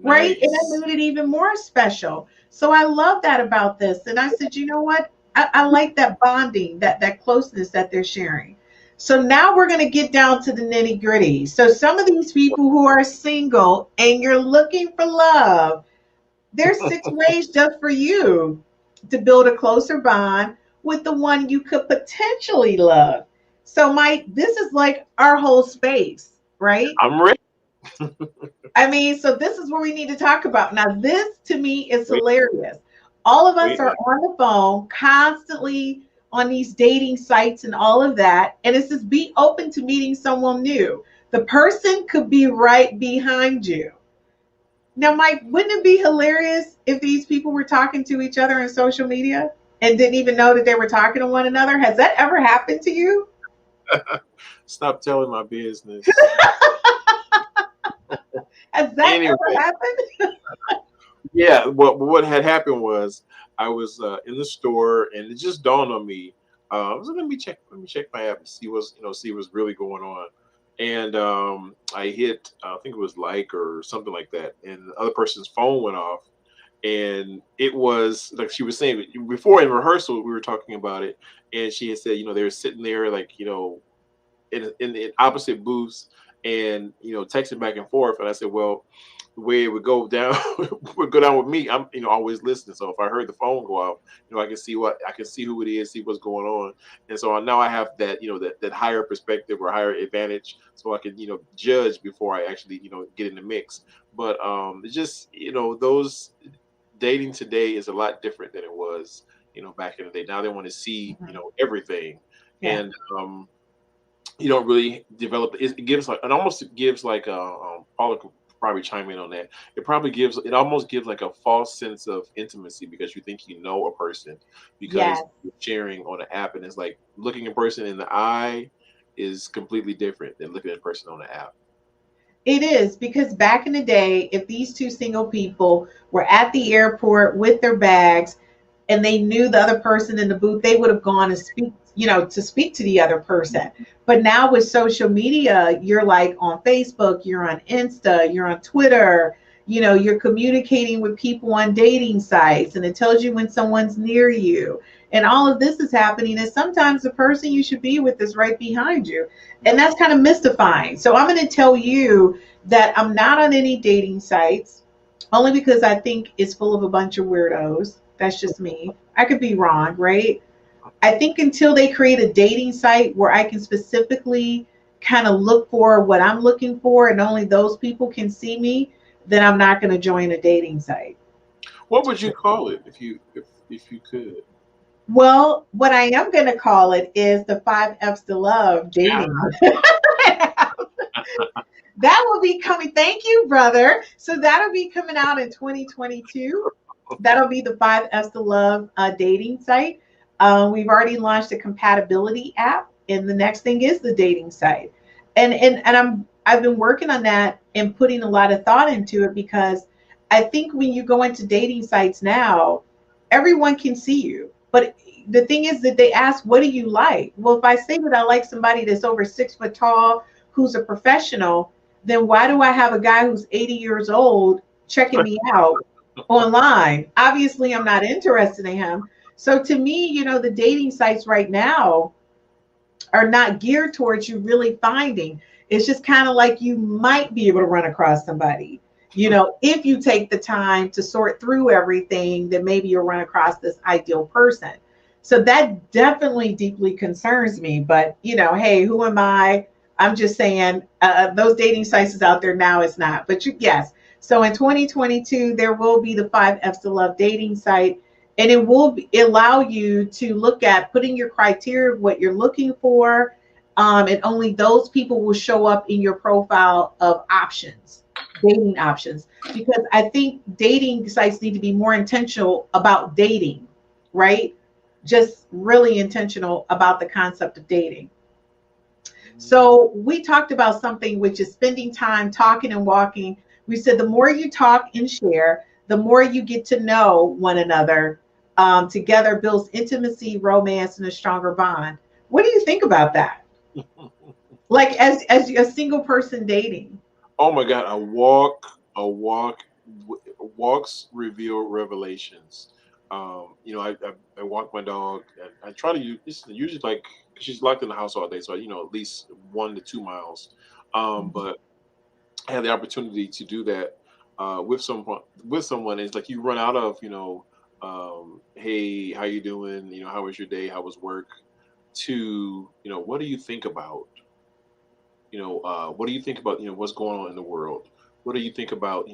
right? And that Nice. made it even more special. So I love that about this. And I said, you know what? I like that bonding, that closeness that they're sharing. So now we're going to get down to the nitty gritty. So some of these people who are single and you're looking for love, there's 6 ways just for you to build a closer bond with the one you could potentially love. So Mike, this is like our whole space, right? I'm ready. I mean, so this is what we need to talk about. Now, this to me is Wait, hilarious. All of us wait. are on the phone constantly on these dating sites and all of that. And it says be open to meeting someone new. The person could be right behind you. Now, Mike, wouldn't it be hilarious if these people were talking to each other on social media and didn't even know that they were talking to one another? Has that ever happened to you? Stop telling my business. Has that Anyway, ever happened? yeah. What had happened was I was in the store, and it just dawned on me. I was like, let me check my app and see see what's really going on. And I hit, I think it was like or something like that, and the other person's phone went off, and it was like she was saying before in rehearsal we were talking about it, and she had said, they were sitting there like in opposite booths, and texting back and forth. And I said, well, the way it would go down would go down with me. I'm always listening, so if I heard the phone go off, I can see who it is, see what's going on. And so now I have that that higher perspective or higher advantage, so I can judge before I actually get in the mix. But it's just those dating today is a lot different than it was back in the day. Now they want to see Mhm. everything. Yeah. And you don't really develop it. Gives like it almost gives like a Paula could probably chime in on that. It almost gives like a false sense of intimacy because you think you know a person because Yes. you're sharing on an app, and it's like looking a person in the eye is completely different than looking at a person on the app. It is because back in the day, if these two single people were at the airport with their bags and they knew the other person in the booth, they would have gone and to speak to the other person. But now with social media, you're like on Facebook, you're on Insta, you're on Twitter, you're communicating with people on dating sites, and it tells you when someone's near you. And all of this is happening, and sometimes the person you should be with is right behind you. And that's kind of mystifying. So I'm going to tell you that I'm not on any dating sites, only because I think it's full of a bunch of weirdos. That's just me. I could be wrong, right? I think until they create a dating site where I can specifically kind of look for what I'm looking for and only those people can see me, then I'm not going to join a dating site. What would you call it if you could? Well, what I am going to call it is the 5 F's to Love dating. That will be coming. Thank you, brother. So that'll be coming out in 2022. That'll be the 5 F's to Love dating site. We've already launched a compatibility app, and the next thing is the dating site. And I've been working on that and putting a lot of thought into it because I think when you go into dating sites now, everyone can see you. But the thing is that they ask, what do you like? Well, if I say that I like somebody that's over 6 foot tall, who's a professional, then why do I have a guy who's 80 years old checking me out online? Obviously, I'm not interested in him. So to me, the dating sites right now are not geared towards you really finding. It's just kind of like you might be able to run across somebody. If you take the time to sort through everything, then maybe you'll run across this ideal person. So that definitely deeply concerns me. But, hey, who am I? I'm just saying those dating sites is out there now. It's not. But yes. So in 2022, there will be the 5 F's to Love dating site. And it will allow you to look at putting your criteria of what you're looking for. And only those people will show up in your profile of options. dating options, because I think dating sites need to be more intentional about dating, right? Just really intentional about the concept of dating. So we talked about something which is spending time talking and walking. We said the more you talk and share, the more you get to know one another. Together builds intimacy, romance, and a stronger bond. What do you think about that? Like as a single person dating. Oh my God, a walk, walks reveal revelations. I walk my dog, and I try to use. It's usually like she's locked in the house all day, so at least 1 to 2 miles. But I had the opportunity to do that with someone. With someone, it's like you run out of hey, how you doing? How was your day? How was work? To what do you think about? What do you think about what's going on in the world? What do you think about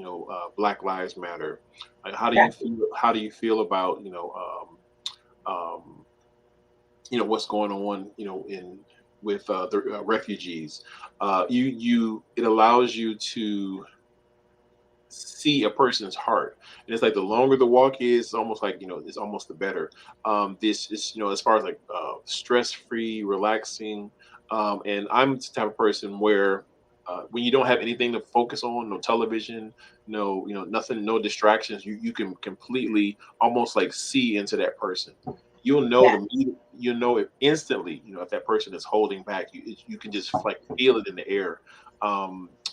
Black Lives Matter? Like, how do Yeah. you feel? How do you feel about what's going on in with the refugees? It allows you to see a person's heart, and it's like the longer the walk is, almost like it's almost the better. This is as far as like stress free, relaxing, and I'm the type of person where when you don't have anything to focus on, no television, no nothing, no distractions, you can completely almost like see into that person. You'll know Yeah. you know it instantly. If that person is holding back, you can just like feel it in the air.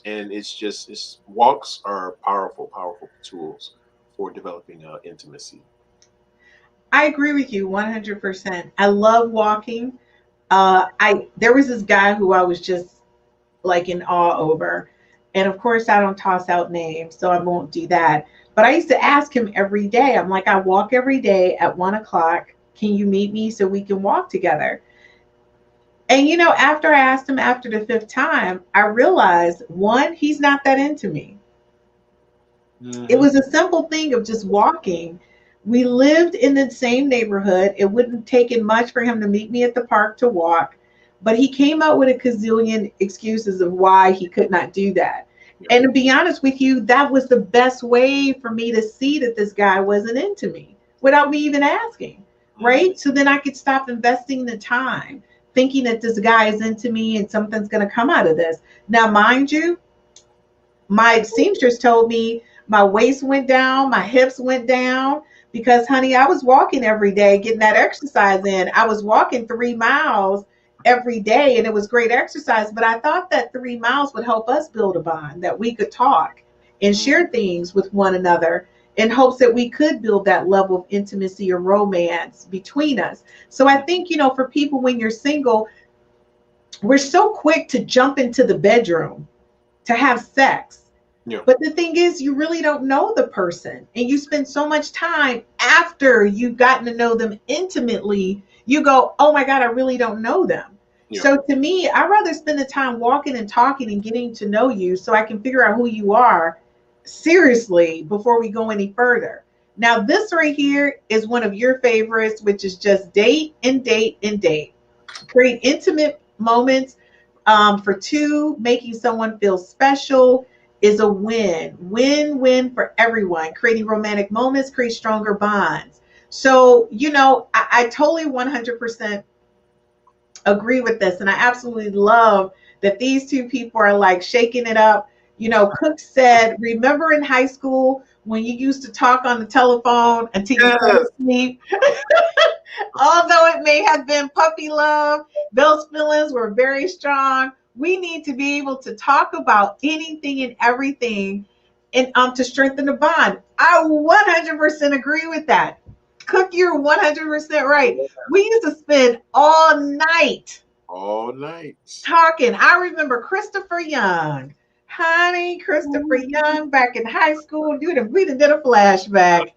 And it's walks are powerful, powerful tools for developing intimacy. I agree with you 100%. I love walking. I There was this guy who I was just like in awe over. And of course, I don't toss out names, so I won't do that. But I used to ask him every day. I'm like, I walk every day at 1 o'clock. Can you meet me so we can walk together? And after I asked him after the fifth time, I realized one, he's not that into me. It Hmm. was a simple thing of just walking. We lived in the same neighborhood. It wouldn't take it much for him to meet me at the park to walk, but he came out with a gazillion excuses of why he could not do that. Yeah. And to be honest with you, that was the best way for me to see that this guy wasn't into me without me even asking, Hmm. right? So then I could stop investing the time thinking that this guy is into me and something's going to come out of this. Now, mind you, my seamstress told me my waist went down, my hips went down because, honey, I was walking every day, getting that exercise in. I was walking 3 miles every day, and it was great exercise. But I thought that 3 miles would help us build a bond, that we could talk and share things with one another in hopes that we could build that level of intimacy or romance between us. So I think, for people when you're single, we're so quick to jump into the bedroom to have sex. Yeah. But the thing is, you really don't know the person. And you spend so much time after you've gotten to know them intimately, you go, oh my God, I really don't know them. Yeah. So to me, I'd rather spend the time walking and talking and getting to know you so I can figure out who you are seriously before we go any further. Now, this right here is one of your favorites, which is just date and date and date. Create intimate moments for two, making someone feel special is a win. Win win for everyone. Creating romantic moments, create stronger bonds. So, I totally 100% agree with this. And I absolutely love that these two people are like shaking it up. Cook said, remember in high school when you used to talk on the telephone until you fell Yes. asleep? Although it may have been puppy love, those feelings were very strong. We need to be able to talk about anything and everything and to strengthen the bond. I 100% agree with that. Cook, you're 100% right. We used to spend all night All night. talking. I remember Christopher Young. Honey, Christopher Young back in high school. Dude, we did a flashback.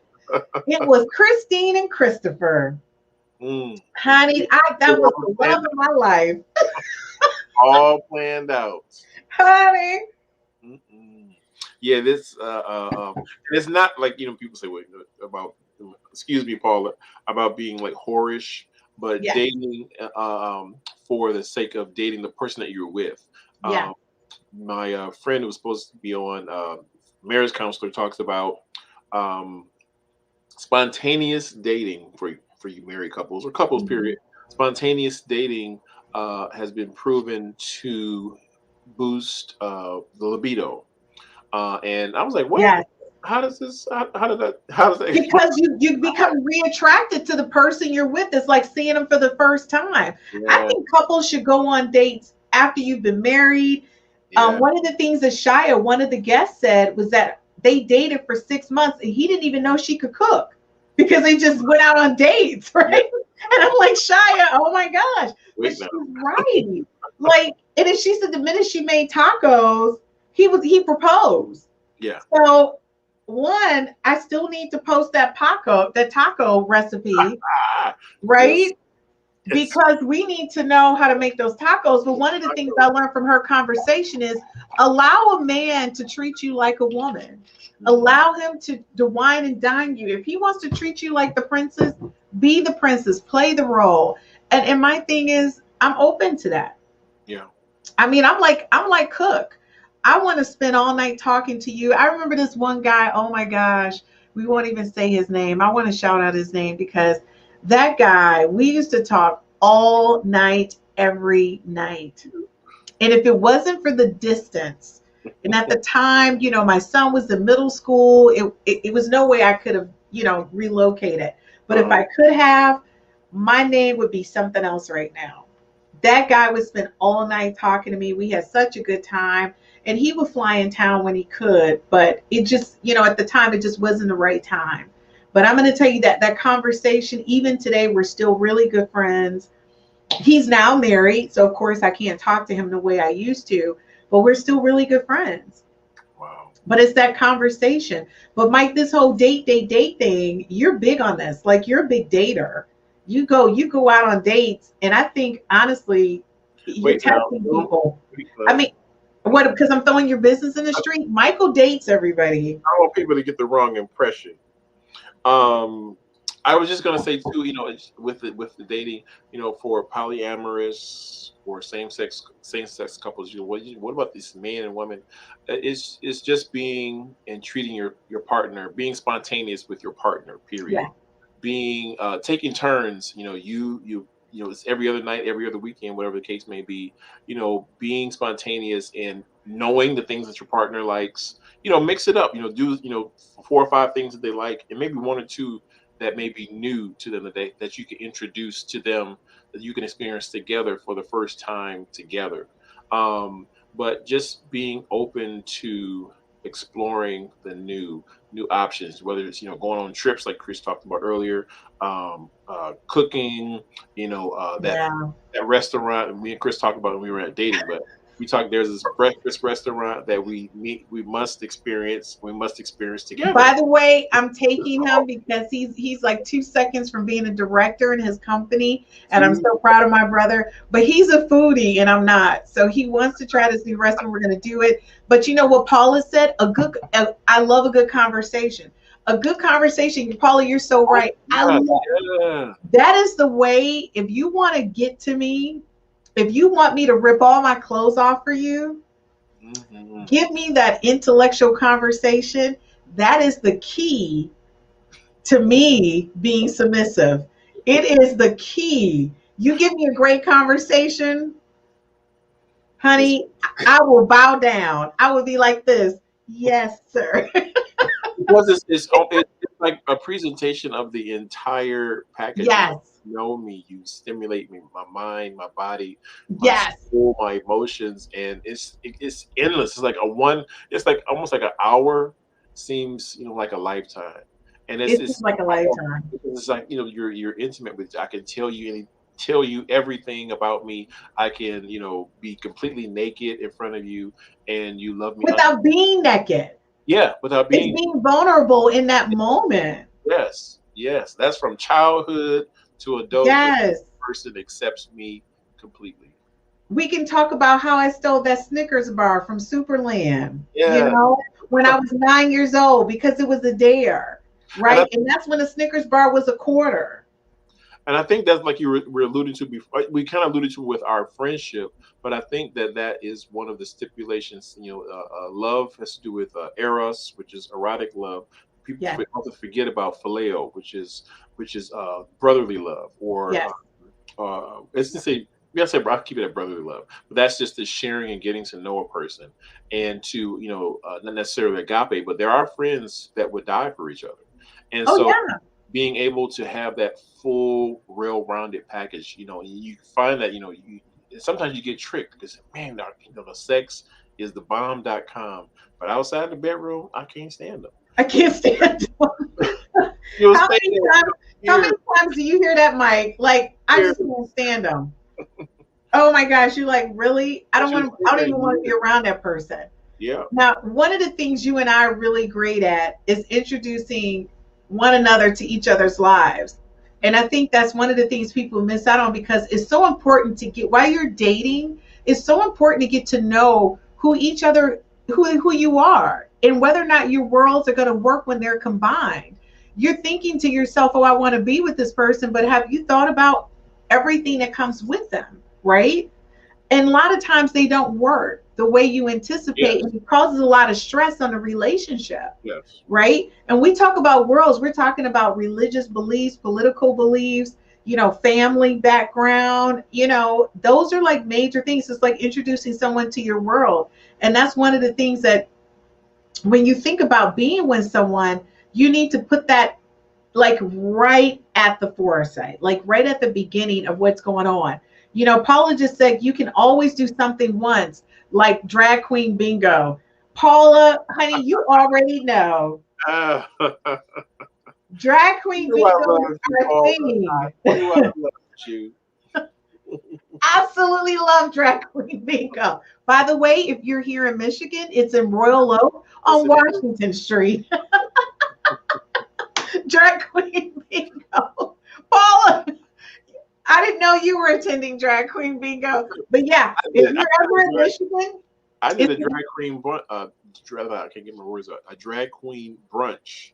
It was Christine and Christopher. Mm. Honey, that was the love of my life. All planned out. Honey. Mm-mm. Yeah, this and it's not like people say wait about excuse me, Paula, about being like whorish, but Yes. dating for the sake of dating the person that you're with. Yeah. my friend who was supposed to be on marriage counselor talks about um, spontaneous dating for you married couples or couples Mhm. period. Spontaneous dating has been proven to boost the libido. And I was like, what? Yes. How does this? How does that? Because you become reattracted to the person you're with. It's like seeing them for the first time. I Yeah, think couples should go on dates after you've been married. yeah, One of the things that Shia, one of the guests, said was that they dated for 6 months and he didn't even know she could cook because they just went out on dates, right? yeah. And I'm like, Shia, oh my gosh. But Wait she's now. right. Like, and if she said the minute she made tacos, he proposed. Yeah. So one, I still need to post that taco recipe, Ah, yes. right? It's Because we need to know how to make those tacos. But one of the things I learned from her conversation is allow a man to treat you like a woman. Allow him to wine and dine you. If he wants to treat you like the princess, be the princess, play the role. And my thing is, I'm open to that. yeah. I mean, I'm like Cook. I want to spend all night talking to you. I remember this one guy, oh my gosh, we won't even say his name. I want to shout out his name because that guy, we used to talk all night, every night. And if it wasn't for the distance, and at the time, my son was in middle school, it was no way I could have, relocated. But if Uh, I could have, my name would be something else right now. That guy would spend all night talking to me. We had such a good time. And he would fly in town when he could, but it just, at the time, it just wasn't the right time. But I'm going to tell you that conversation, even today, we're still really good friends. He's now married. So, of course, I can't talk to him the way I used to, but we're still really good friends. wow. But it's that conversation. But Mike, this whole date thing, you're big on this. Like you're a big dater. You go out on dates, and I think honestly, you're Wait now. testing people. I I mean, what? Because I'm throwing your business in the street. Michael dates everybody. want people to get the wrong impression. Um, I was just gonna say too, with the dating, for polyamorous or same sex couples, what about this man and woman? It's just being and treating your partner, being spontaneous with your partner. Yeah. Period. Being taking turns. It's every other night, every other weekend, whatever the case may be. Being spontaneous and knowing the things that your partner likes. Mix it up. Do 4 or 5 things that they like, and maybe 1 or 2 that may be new to them that you can introduce to them that you can experience together for the first time together. Um, but just being open to exploring the new options, whether it's going on trips like Chris talked about earlier, cooking, that Yeah. that restaurant me and Chris talked about when we were at dating, but we talked there's this breakfast restaurant that we must experience together. By the way, I'm taking him because he's like 2 seconds from being a director in his company, and I'm See, so proud of my brother. But he's a foodie, and I'm not. So he wants to try this new restaurant. We're going to do it. But you know what Paula said? I love a good conversation. A good conversation, Paula. You're so right. I yeah, love yeah. that is the way. If you want to get to me, if you want me to rip all my clothes off for you, Mhm. give me that intellectual conversation. That is the key to me being submissive. It is the key. You give me a great conversation, It's honey, I will bow down. I will be like this. Yes, sir. because it's like a presentation of the entire package. Yes. You know me, you stimulate me, my mind, my body, my Yes. soul, my emotions, and it's endless. It's like a one. It's like almost like an hour seems like a lifetime, and it's It seems it's like a lifetime. it's like you're intimate with. I can tell you everything about me. I can be completely naked in front of you, and you love me. Without being naked. Yeah, without It's being. being vulnerable in that moment. Yes, yes. That's from childhood to adulthood. Yes. Person accepts me completely. We can talk about how I stole that Snickers bar from Superland, Yeah. when I was 9 years old because it was a dare, And right? And that's when a Snickers bar was a quarter. And I think that's like you were alluding to before. We kind of alluded to with our friendship, but I think that that is one of the stipulations. Love has to do with eros, which is erotic love. People Yes, often forget about phileo, which is brotherly love, or yes. let's just say. We gotta say, I keep it at brotherly love, but that's just the sharing and getting to know a person, and to not necessarily agape, but there are friends that would die for each other, and Oh so yeah. being able to have that full, real-rounded package, you find that sometimes you get tricked because man, the sex is the bomb.com, but outside the bedroom, I can't stand them. I can't stand it. You'll How stay many there times? How here, many times do you hear that, Mike? Like, I here, just can't stand them. Oh my gosh, you're like, really? I but don't you'll want to. stay I don't there even want to be years. around that person. Yeah, Now, one of the things you and I are really great at is introducing one another to each other's lives. And I think that's one of the things people miss out on because it's so important to get while you're dating, it's so important to get to know who each other who you are and whether or not your worlds are going to work when they're combined. You're thinking to yourself, "Oh, I want to be with this person," but have you thought about everything that comes with them, right? And a lot of times they don't work the way you anticipate, yes, and it causes a lot of stress on the relationship, yes, right? And we talk about worlds, we're talking about religious beliefs, political beliefs, family background, those are like major things. It's like introducing someone to your world. And that's one of the things that when you think about being with someone, you need to put that like right at the foresight, like right at the beginning of what's going on. Paula just said you can always do something once, like drag queen bingo. Paula, honey, you already know. ah, Drag you queen know I bingo love is you, our Paul. thing. You know I love you. Absolutely love drag queen bingo. By the way, if you're here in Michigan, it's in Royal Oak Yes, on it is. Washington Street. Drag queen bingo. Paula, I didn't know you were attending drag queen bingo, but yeah, I if did. you're ever in Michigan, I did it's a drag queen I can't get my words out. A drag queen brunch.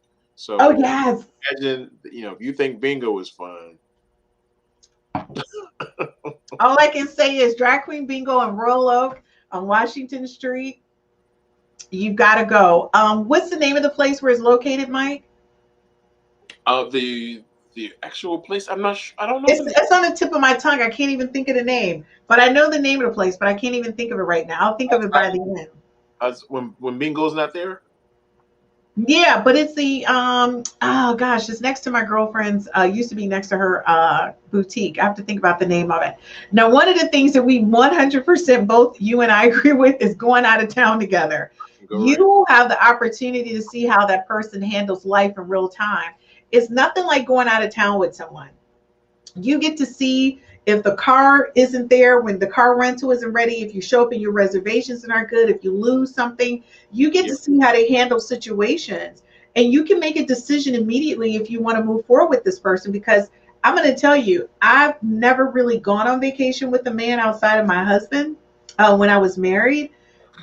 oh So yes. imagine, if you think bingo is fun, All I can say is drag queen bingo in Royal Oak on Washington Street. You gotta go. What's the name of the place where it's located, Mike? the actual place, I'm not sure. I don't know It's the name. it's on the tip of my tongue. I can't even think of the name, but I know the name of the place, but I can't even think of it right now. I'll think of it by the end. When bingo's not there. Yeah, but it's the oh gosh, it's next to my girlfriend's used to be next to her boutique. I have to think about the name of it. Now, one of the things that we 100% both you and I agree with is going out of town together. Go right. You have the opportunity to see how that person handles life in real time. It's nothing like going out of town with someone. You get to see if the car isn't there, when the car rental isn't ready, if you show up and your reservations aren't good, if you lose something, you get Yeah. to see how they handle situations. And you can make a decision immediately if you want to move forward with this person. Because I'm going to tell you, I've never really gone on vacation with a man outside of my husband when I was married.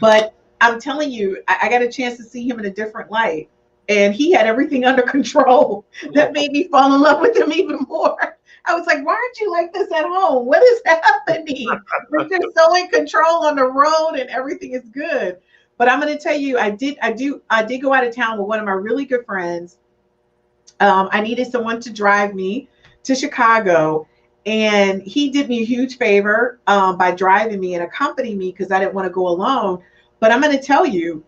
But I'm telling you, I got a chance to see him in a different light. And he had everything under control. That made me fall in love with him even more. I was like, why aren't you like this at home? What is happening? You're just so in control on the road and everything is good. But I'm going to tell you, I did go out of town with one of my really good friends. I needed someone to drive me to Chicago, and he did me a huge favor by driving me and accompanying me because I didn't want to go alone. But I'm going to tell you,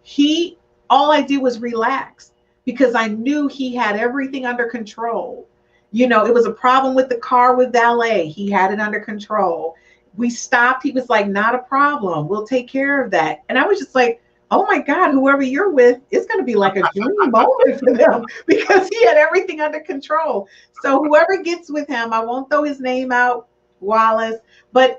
all I did was relax because I knew he had everything under control. It was a problem with the car with valet. He had it under control. We stopped. He was like, not a problem. We'll take care of that. And I was just like, oh my God, whoever you're with, it's going to be like a dream moment for them because he had everything under control. So whoever gets with him, I won't throw his name out, Wallace, but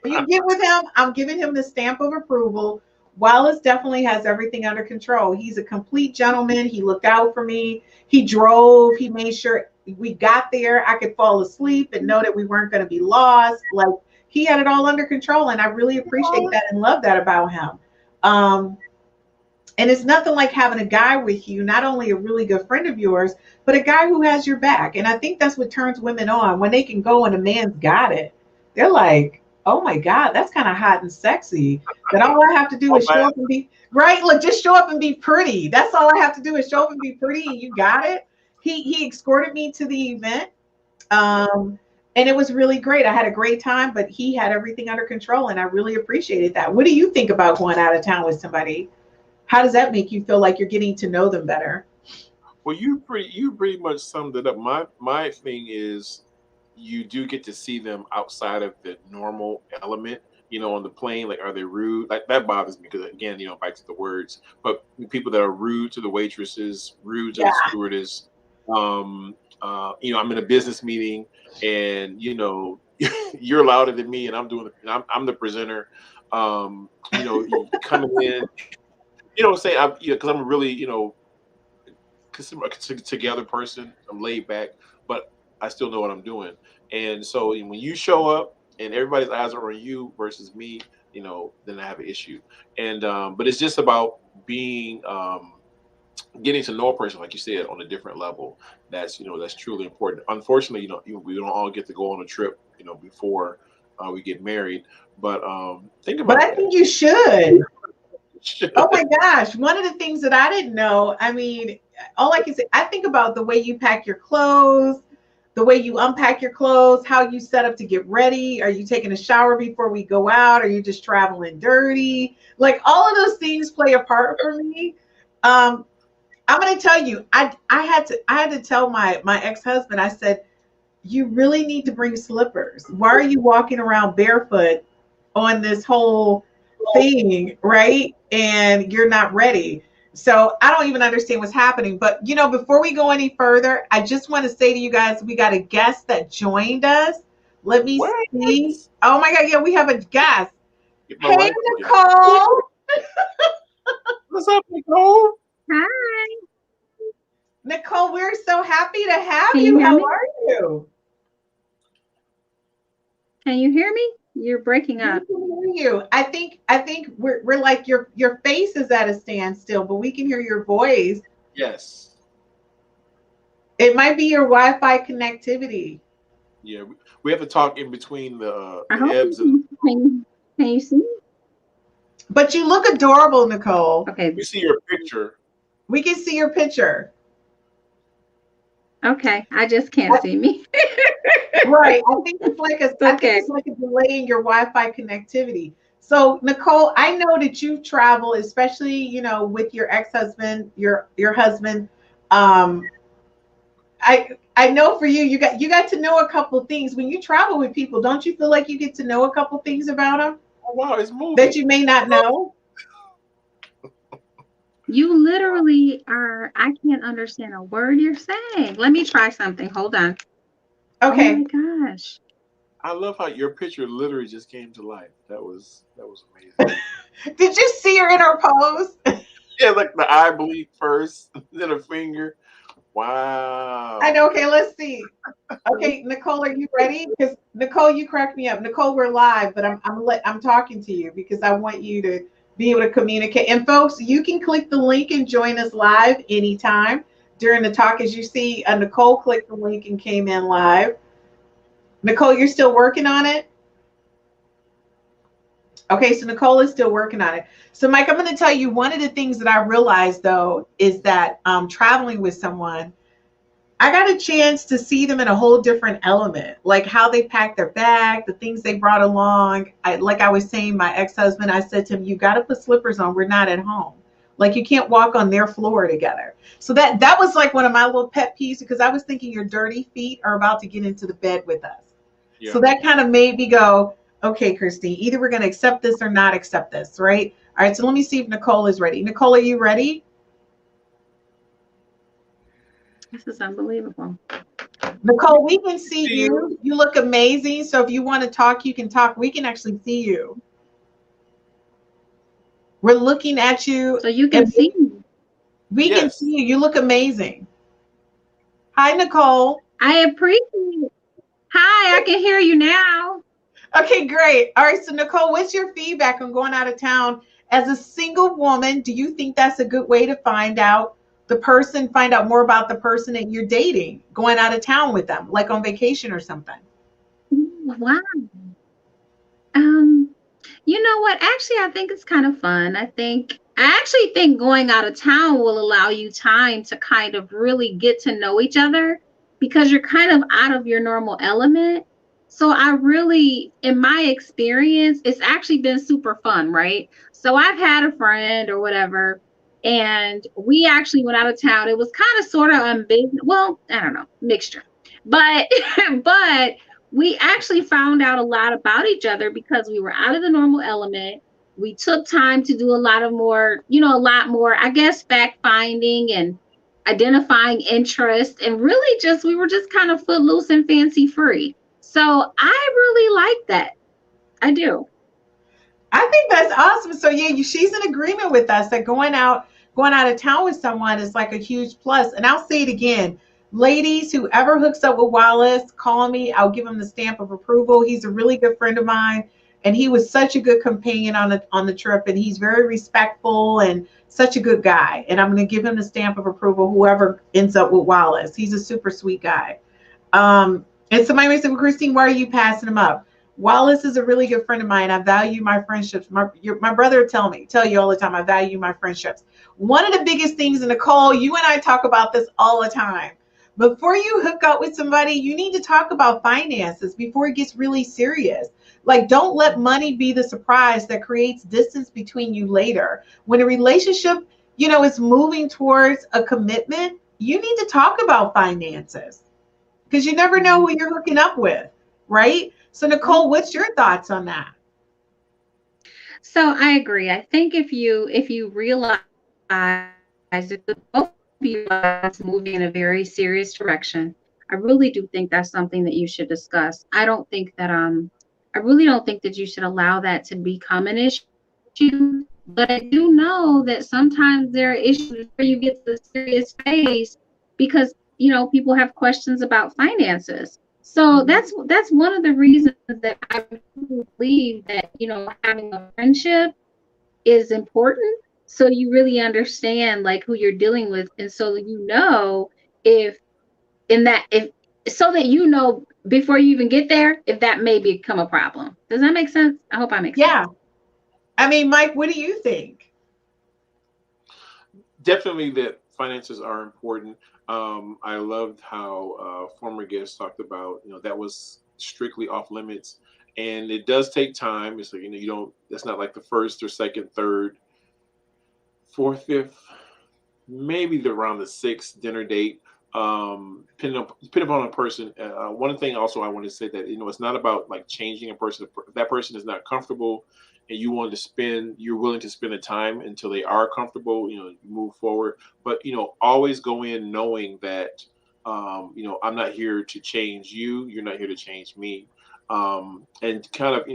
you get with him, I'm giving him the stamp of approval. Wallace definitely has everything under control. He's a complete gentleman. He looked out for me. He drove. He made sure we got there. I could fall asleep and know that we weren't going to be lost. Like he had it all under control, and I really appreciate that and love that about him. Um, And it's nothing like having a guy with you, not only a really good friend of yours, but a guy who has your back. And I think that's what turns women on when they can go and a man's got it. They're like, oh my God, that's kind of hot and sexy. That all I have to do is show up and be right. Look, just show up and be pretty. That's all I have to do is show up and be pretty, and you got it. He escorted me to the event. And it was really great. I had a great time, but he had everything under control, and I really appreciated that. What do you think about going out of town with somebody? How does that make you feel like you're getting to know them better? Well, you pretty much summed it up. My thing is you do get to see them outside of the normal element. On the plane, like, are they rude? Like, that bothers me because, again, back to the words. But people that are rude to the waitresses, rude to the stewardess. I'm in a business meeting, and you're louder than me, and I'm the presenter. Coming in, saying, because I'm really, together person. I'm laid back, but I still know what I'm doing. And so when you show up and everybody's eyes are on you versus me, then I have an issue. And but it's just about being getting to know a person, like you said, on a different level. That's truly important. Unfortunately, we don't all get to go on a trip, before we get married. But think about. But I think you should. Oh my gosh. One of the things that I didn't know, I mean, all I can say, I think about the way you pack your clothes, the way you unpack your clothes, how you set up to get ready. Are you taking a shower before we go out? Are you just traveling dirty? Like, all of those things play a part for me. I'm going to tell you, I had to tell my ex-husband, I said, you really need to bring slippers. Why are you walking around barefoot on this whole thing, right? And you're not ready. So I don't even understand what's happening. But, before we go any further, I just want to say to you guys, we got a guest that joined us. Let me see. Oh my God. Yeah, we have a guest. Hey, Nicole. What's up, Nicole? Hi. Nicole, we're so happy to have you. How are you? Can you hear me? You're breaking up. We can hear you. I think we're like your face is at a standstill, but we can hear your voice. Yes. It might be your Wi-Fi connectivity. Yeah, we have to talk in between the ebbs. And can you see me? But you look adorable, Nicole. Okay. We see your picture. We can see your picture. Okay, I just can't see me. Right. I think it's like a delay in your Wi-Fi connectivity. So, Nicole, I know that you travel, especially, with your ex-husband, your husband. I know for you got to know a couple things. When you travel with people, don't you feel like you get to know a couple things about them? Oh, wow, it's moving. That you may not know? You literally are, I can't understand a word you're saying. Let me try something. Hold on. Okay. Oh my gosh. I love how your picture literally just came to life. That was amazing. Did you see her in her pose? Yeah, like the eye bleed first, then a finger. Wow. I know. Okay, let's see. Okay, Nicole, are you ready? Because Nicole, you cracked me up. Nicole, we're live, but I'm talking to you because I want you to be able to communicate. And folks, you can click the link and join us live anytime during the talk. As you see, Nicole clicked the link and came in live. Nicole, you're still working on it? Okay, so Nicole is still working on it. So Mike, I'm going to tell you one of the things that I realized, though, is that traveling with someone, I got a chance to see them in a whole different element, like how they packed their bag, the things they brought along. Like I was saying, my ex-husband, I said to him, you got to put slippers on. We're not at home. Like, you can't walk on their floor together. So that was like one of my little pet peeves, because I was thinking your dirty feet are about to get into the bed with us. Yeah. So that kind of made me go, okay, Christine, either we're going to accept this or not accept this, right? All right, so let me see if Nicole is ready. Nicole, are you ready? This is unbelievable. Nicole, we can see you. You look amazing. So if you want to talk, you can talk. We can actually see you. We're looking at you. So you can see me. We can see you. You look amazing. Hi, Nicole. I appreciate it. Hi, I can hear you now. Okay, great. All right, so Nicole, what's your feedback on going out of town As a single woman, do you think that's a good way to find out find out more about the person that you're dating, going out of town with them, like on vacation or something? Wow. Um, you know what? Actually, I think it's kind of fun. I actually think going out of town will allow you time to kind of really get to know each other because you're kind of out of your normal element. So I really, in my experience, it's actually been super fun, right? So I've had a friend or whatever, and we actually went out of town. It was kind of sort of on business. Well, I don't know, mixture. But but we actually found out a lot about each other because we were out of the normal element. We took time to do a lot of more, a lot more, I guess, fact finding and identifying interest. And really just, we were just kind of footloose and fancy free. So I really like that. I do. I think that's awesome. So yeah, she's in agreement with us that going out of town with someone is like a huge plus. And I'll say it again, ladies, whoever hooks up with Wallace, call me. I'll give him the stamp of approval. He's a really good friend of mine, and he was such a good companion on the trip. And he's very respectful and such a good guy. And I'm going to give him the stamp of approval. Whoever ends up with Wallace, he's a super sweet guy. And somebody may say, well, Christine, why are you passing him up? Wallace is a really good friend of mine. I value my friendships. My brother tell you all the time, I value my friendships. One of the biggest things, and Nicole, you and I talk about this all the time. Before you hook up with somebody, you need to talk about finances before it gets really serious. Like, don't let money be the surprise that creates distance between you later. When a relationship, is moving towards a commitment, you need to talk about finances because you never know who you're hooking up with, right? So Nicole, what's your thoughts on that? So I agree. I think if you realize that the both of you are moving in a very serious direction, I really do think that's something that you should discuss. I really don't think that you should allow that to become an issue. But I do know that sometimes there are issues where you get to the serious phase because people have questions about finances. So that's one of the reasons that I believe that having a friendship is important. So you really understand like who you're dealing with, and so if in that if so that before you even get there if that may become a problem. Does that make sense? I hope I make sense. Yeah. I mean, Mike, what do you think? Definitely that finances are important. I loved how former guests talked about, that was strictly off limits, and it does take time. It's like, you don't, that's not like the first or second, third, fourth, fifth, maybe around the sixth dinner date. Depending upon a person. One thing also I want to say that, it's not about like changing a person. If that person is not comfortable and you're willing to spend the time until they are comfortable, move forward. But, always go in knowing that, I'm not here to change you. You're not here to change me. And kind of,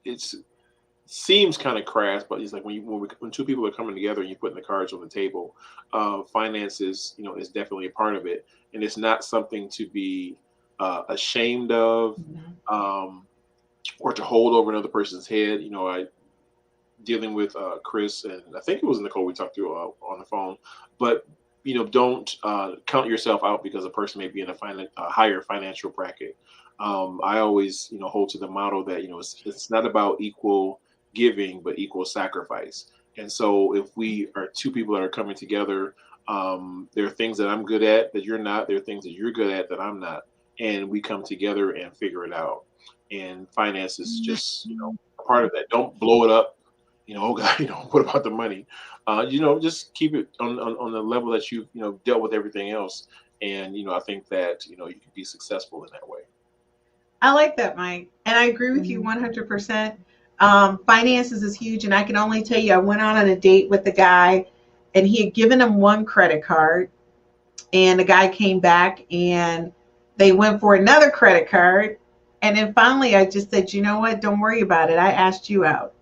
it's seems kind of crass, but it's like when two people are coming together and you're putting the cards on the table, finances, is definitely a part of it. And it's not something to be ashamed of, or to hold over another person's head. I dealing with Chris, and I think it was Nicole we talked to on the phone, but don't count yourself out because a person may be in a higher financial bracket. I always hold to the motto that it's not about equal giving but equal sacrifice. And so if we are two people that are coming together, there are things that I'm good at that you're not, there are things that you're good at that I'm not, and we come together and figure it out. And finance is just a part of that. Don't blow it up. Oh God, what about the money? Just keep it on the level that you've dealt with everything else. And I think that you can be successful in that way. I like that, Mike, and I agree with you 100%. Finances is huge, and I can only tell you, I went on a date with a guy, and he had given him one credit card, and the guy came back, and they went for another credit card, and then finally, I just said, you know what? Don't worry about it. I asked you out.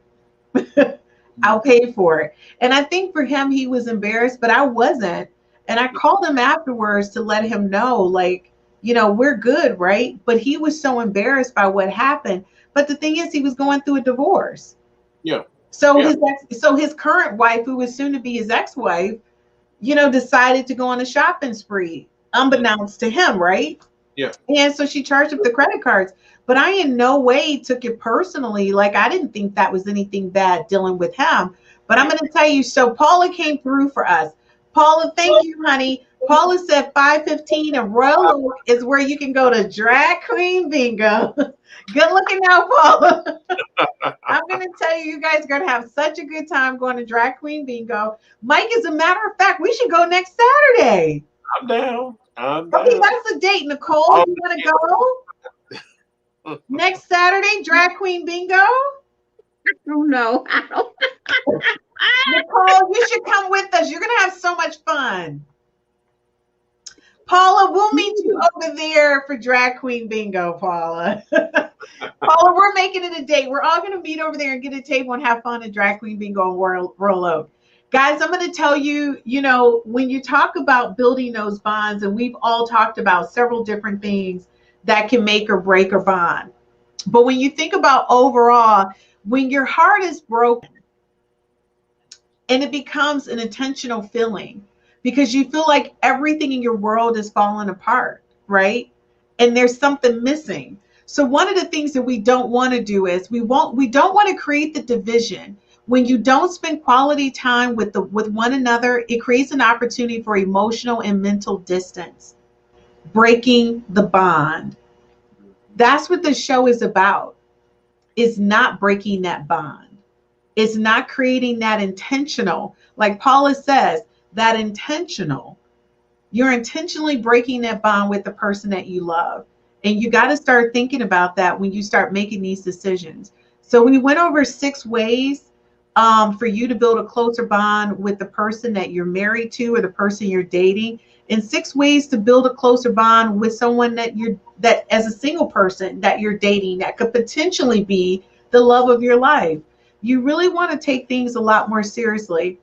I'll pay for it. And I think for him, he was embarrassed, but I wasn't. And I called him afterwards to let him know, like, we're good, right? But he was so embarrassed by what happened. But the thing is, he was going through a divorce. Yeah. So his current wife, who was soon to be his ex-wife, decided to go on a shopping spree, unbeknownst to him, right? Yeah. And so she charged up the credit cards. But I in no way took it personally. Like, I didn't think that was anything bad dealing with him. But I'm going to tell you, so Paula came through for us. Paula, thank you, honey. Paula said 515 and Royal Oak is where you can go to Drag Queen Bingo. Good looking out, Paula. I'm going to tell you, you guys are going to have such a good time going to Drag Queen Bingo. Mike, as a matter of fact, we should go next Saturday. I'm down. Okay, that's the date. Nicole, you want to go? Next Saturday, Drag Queen Bingo? Oh, no. I don't. Nicole, you should come with us. You're going to have so much fun. Paula, we'll meet you over there for Drag Queen Bingo, Paula. Paula, we're making it a date. We're all going to meet over there and get a table and have fun at Drag Queen Bingo on Royal Oak. Guys, I'm going to tell you, when you talk about building those bonds, and we've all talked about several different things that can make or break a bond. But when you think about overall, when your heart is broken and it becomes an intentional feeling because you feel like everything in your world is falling apart, right? And there's something missing. So one of the things that we don't want to do is we don't want to create the division. When you don't spend quality time with one another, it creates an opportunity for emotional and mental distance, breaking the bond. That's what the show is about, is not breaking that bond. It's not creating that intentional, like Paula says, that intentional. You're intentionally breaking that bond with the person that you love. And you got to start thinking about that when you start making these decisions. So we went over 6 ways for you to build a closer bond with the person that you're married to or the person you're dating, and 6 ways to build a closer bond with someone that as a single person that you're dating that could potentially be the love of your life. You really want to take things a lot more seriously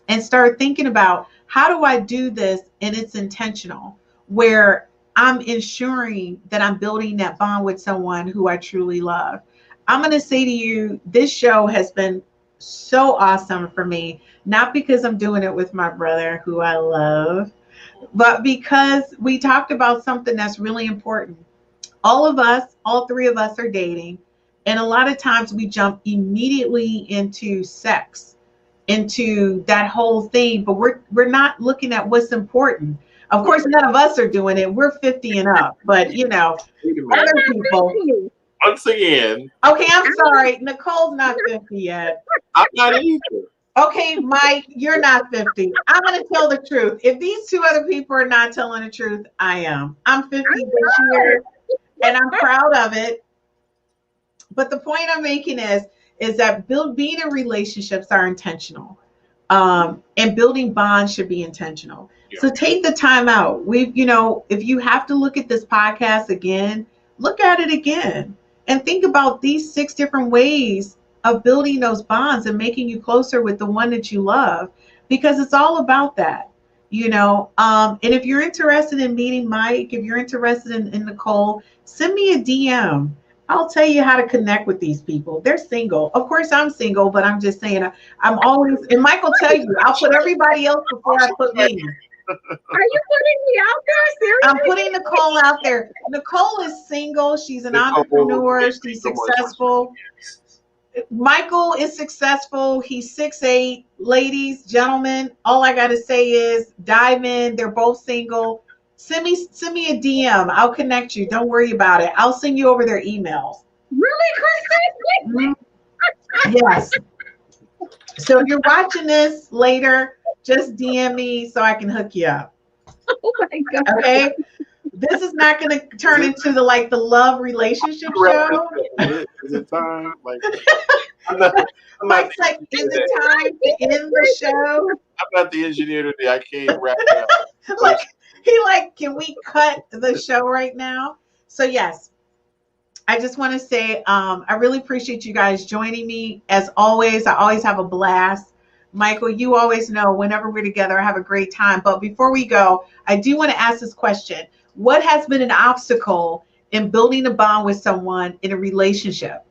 and start thinking about, how do I do this and it's intentional, where I'm ensuring that I'm building that bond with someone who I truly love. I'm going to say to you, this show has been so awesome for me, not because I'm doing it with my brother who I love, but because we talked about something that's really important. All 3 of us are dating. And a lot of times we jump immediately into sex, into that whole thing, but we're not looking at what's important. Of course, none of us are doing it. We're 50 and up, but other people. Once again. Okay, I'm sorry. Nicole's not 50 yet. I'm not either. Okay, Mike, you're not 50. I'm going to tell the truth. If these 2 other people are not telling the truth, I am. I'm 50 this year, and I'm proud of it. But the point I'm making is that being in relationships are intentional, and building bonds should be intentional. Yeah. So take the time out. If you have to look at this podcast again, look at it again and think about these 6 different ways of building those bonds and making you closer with the one that you love, because it's all about that, and if you're interested in meeting Mike, if you're interested in Nicole, send me a DM. I'll tell you how to connect with these people. They're single. Of course, I'm single, but I'm just saying, I'm always, and Mike will tell you, I'll put everybody else before I put me. Are you putting me out there? Seriously? I'm putting Nicole out there. Nicole is single. She's an entrepreneur. She's successful. Michael is successful. He's 6'8". Ladies, gentlemen, all I got to say is dive in. They're both single. Send me a DM. I'll connect you. Don't worry about it. I'll send you over their emails. Really, Kristen? Yes. So if you're watching this later, just DM me so I can hook you up. Oh my God. Okay. This is not going to turn into the love relationship show. Is it time? Mike's like, is it time to end the show? I'm not the engineer today. I can't wrap it up. Can we cut the show right now? So yes, I just want to say, I really appreciate you guys joining me. As always, I always have a blast. Michael, you always know whenever we're together, I have a great time. But before we go, I do want to ask this question. What has been an obstacle in building a bond with someone in a relationship?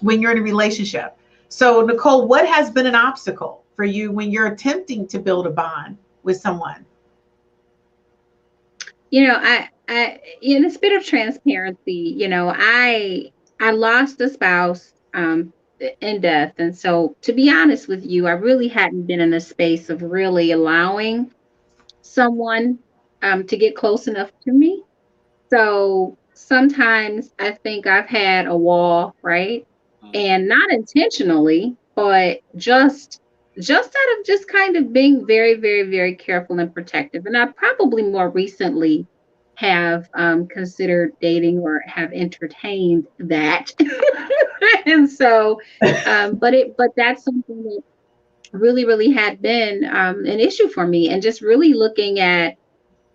When you're in a relationship, So, Nicole, what has been an obstacle for you when you're attempting to build a bond with someone? In a bit of transparency, I lost a spouse in death. And so to be honest with you, I really hadn't been in a space of really allowing someone to get close enough to me. So sometimes I think I've had a wall, right? And not intentionally, but just out of just kind of being very, very, very careful and protective. And I probably more recently have considered dating or have entertained that. And so, but that's something that really, really had been an issue for me, and just really looking at,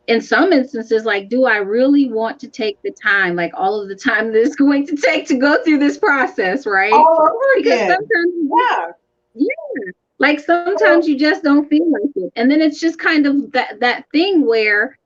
in some instances, like, do I really want to take the time, like all of the time that it's going to take to go through this process, right? All over Because again. sometimes, yeah, like sometimes you just don't feel like it. And then it's just kind of that thing where,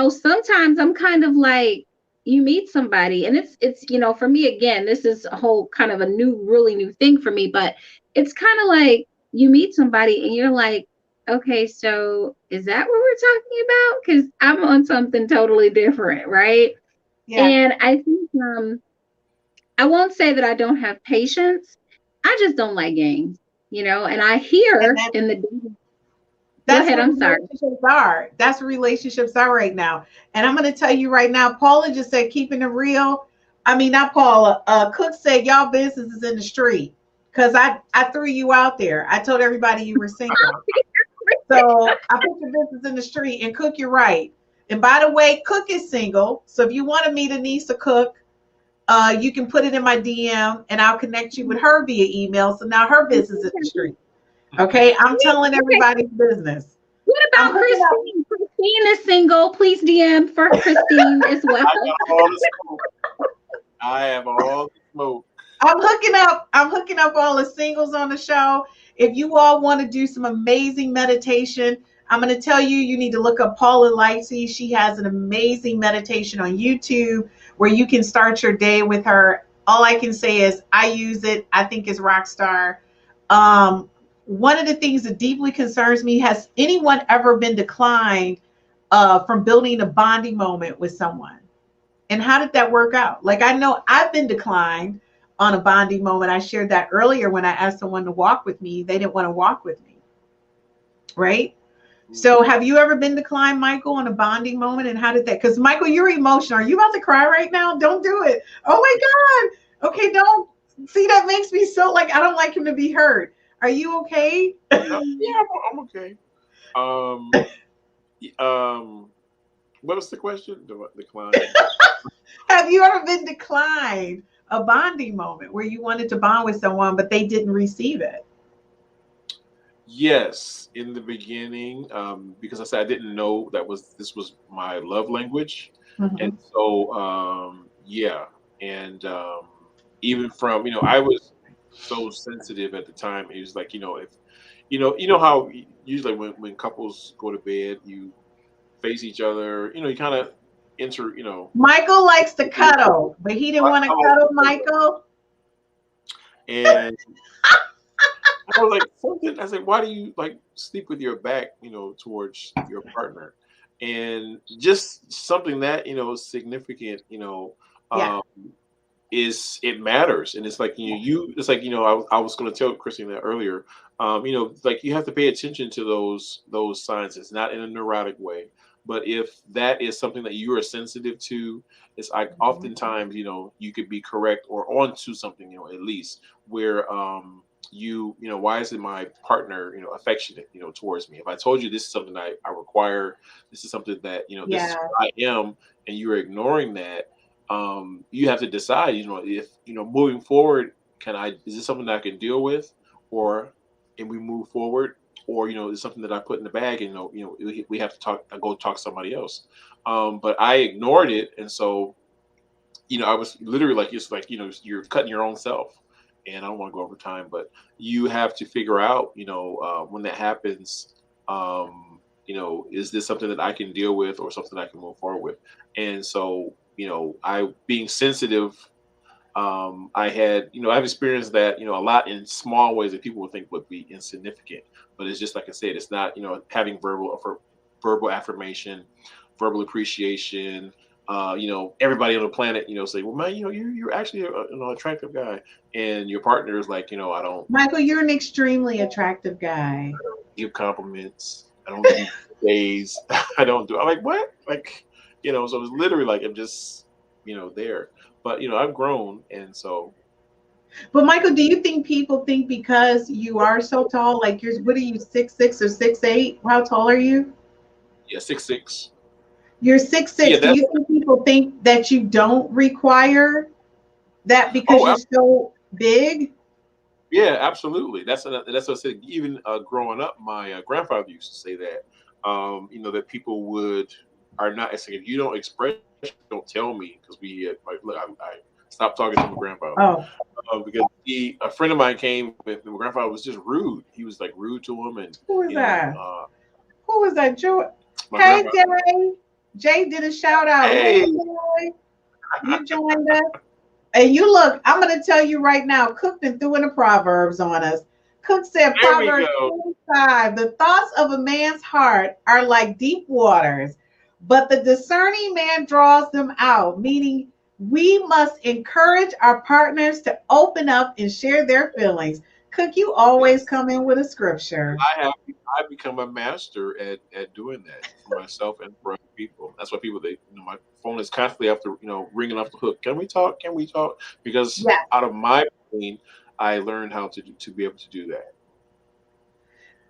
sometimes I'm kind of like, you meet somebody and it's, for me, again, this is a whole kind of a really new thing for me, but it's kind of like you meet somebody and you're like, okay, so is that what we're talking about? Because I'm on something totally different, right? Yeah. And I think I won't say that I don't have patience. I just don't like games, and I hear in the go that's ahead, what I'm sorry. relationships are. That's what relationships are right now. And I'm going to tell you right now, Paula just said, keeping it real. I mean, not Paula. Cook said, y'all business is in the street. Because I threw you out there. I told everybody you were single. So I put your business in the street. And Cook, you're right. And by the way, Cook is single. So if you want to meet Anissa Cook, you can put it in my DM and I'll connect you with her via email. So now her business is in the street. Okay, I'm telling everybody's business. What about Christine? Christine is single. Please DM for Christine as well. I have all the smoke. I'm hooking up all the singles on the show. If you all want to do some amazing meditation, I'm going to tell you, you need to look up Paula Lightsey. She has an amazing meditation on YouTube where you can start your day with her. All I can say is I use it. I think it's rock star. One of the things that deeply concerns me, has anyone ever been declined from building a bonding moment with someone? And how did that work out? Like, I know I've been declined on a bonding moment. I shared that earlier when I asked someone to walk with me. They didn't want to walk with me. Right? So have you ever been declined, Michael, on a bonding moment? And how did that? Because Michael, you're emotional. Are you about to cry right now? Don't do it. Oh my God. Okay, don't. See, that makes me so, like, I don't like him to be hurt. Are you okay? Yeah, I'm okay. What was the question? Decline. Have you ever been declined a bonding moment where you wanted to bond with someone, but they didn't receive it? Yes, in the beginning, because I said I didn't know this was my love language, and so yeah, and even from I was so sensitive at the time. It was like if how usually when couples go to bed, you face each other. You kind of enter. Michael likes to cuddle, but he didn't want to cuddle Michael. And I was like, something. I said, why do you like sleep with your back, towards your partner? And just something that significant, is it matters. And it's like it's like I was going to tell Christina earlier, like you have to pay attention to those signs. It's not in a neurotic way, but if that is something that you are sensitive to, it's like oftentimes you could be correct or onto something, at least where why isn't my partner affectionate towards me? If I told you this is something I require, this is something that this is who I am, and you're ignoring that, you have to decide if moving forward, is this something that I can deal with, or can we move forward, or it's something that I put in the bag and we have to go talk to somebody else. But I ignored it, and so I was literally like, it's like you're cutting your own self. And I don't want to go over time, but you have to figure out, when that happens, is this something that I can deal with or something I can move forward with? And so, I being sensitive I had, I've experienced that, a lot in small ways that people would think would be insignificant. But it's just like I said, it's not, having verbal affirmation, verbal appreciation. Everybody on the planet, say, well, man, you're actually an attractive guy, and your partner is like, I don't Michael, you're an extremely attractive guy. give compliments. I don't give days. I don't do. I'm like, what? Like, so it's literally like I'm just, there. But I've grown, and so. But Michael, do you think people think because you are so tall, like what are you, 6'6" or 6'8"? How tall are you? Yeah, 6'6". You're 6'6". Yeah, Do you think people think that you don't require that because you're so big? Yeah, absolutely. That's what I said. Even growing up, my grandfather used to say that. That people are not. It's like, if you don't express, don't tell me, because look, I stopped talking to my grandfather. Oh, Because a friend of mine came, and my grandfather was just rude. He was like rude to him, and who was that? Who was that? Joe? my Hey, Jay. Jay did a shout out. Hey. Hey, Jay. You joined us. And you look, I'm going to tell you right now, Cook and threw in the Proverbs on us. Cook said, Proverbs 25, the thoughts of a man's heart are like deep waters, but the discerning man draws them out, meaning we must encourage our partners to open up and share their feelings. Cook, you always come in with a scripture. I've become a master at doing that for myself and for other people. That's why people, my phone is constantly after, ringing off the hook. Can we talk? Can we talk? Because out of my pain, I learned how to be able to do that.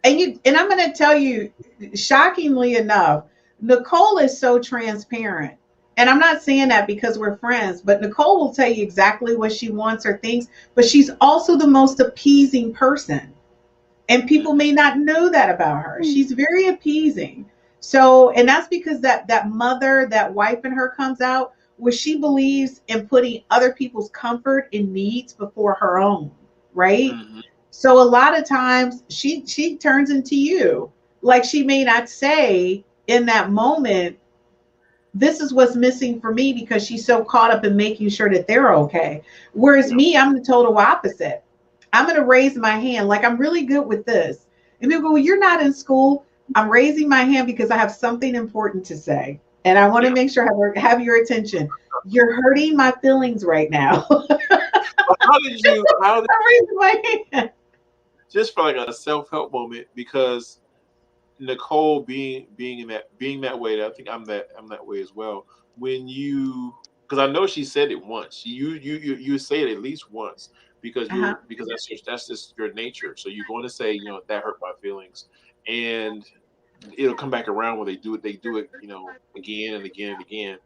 And I'm going to tell you, shockingly enough, Nicole is so transparent. And I'm not saying that because we're friends, but Nicole will tell you exactly what she wants or thinks, but she's also the most appeasing person. And people may not know that about her. She's very appeasing. So, and that's because that mother, that wife in her comes out, where she believes in putting other people's comfort and needs before her own, right? Mm-hmm. So a lot of times she turns into you. Like, she may not say in that moment, this is what's missing for me, because she's so caught up in making sure that they're okay. Whereas me, I'm the total opposite. I'm going to raise my hand. Like, I'm really good with this. And people go, well, you're not in school. I'm raising my hand because I have something important to say. And I want to make sure I have your attention. You're hurting my feelings right now. How did you I'm raising my hand. Just for like a self-help moment, because Nicole being that way, I think I'm that way as well. When because I know she said it once. You say it at least once, because because that's just your nature. So you're going to say, that hurt my feelings, and it'll come back around when they do it, again and again and again.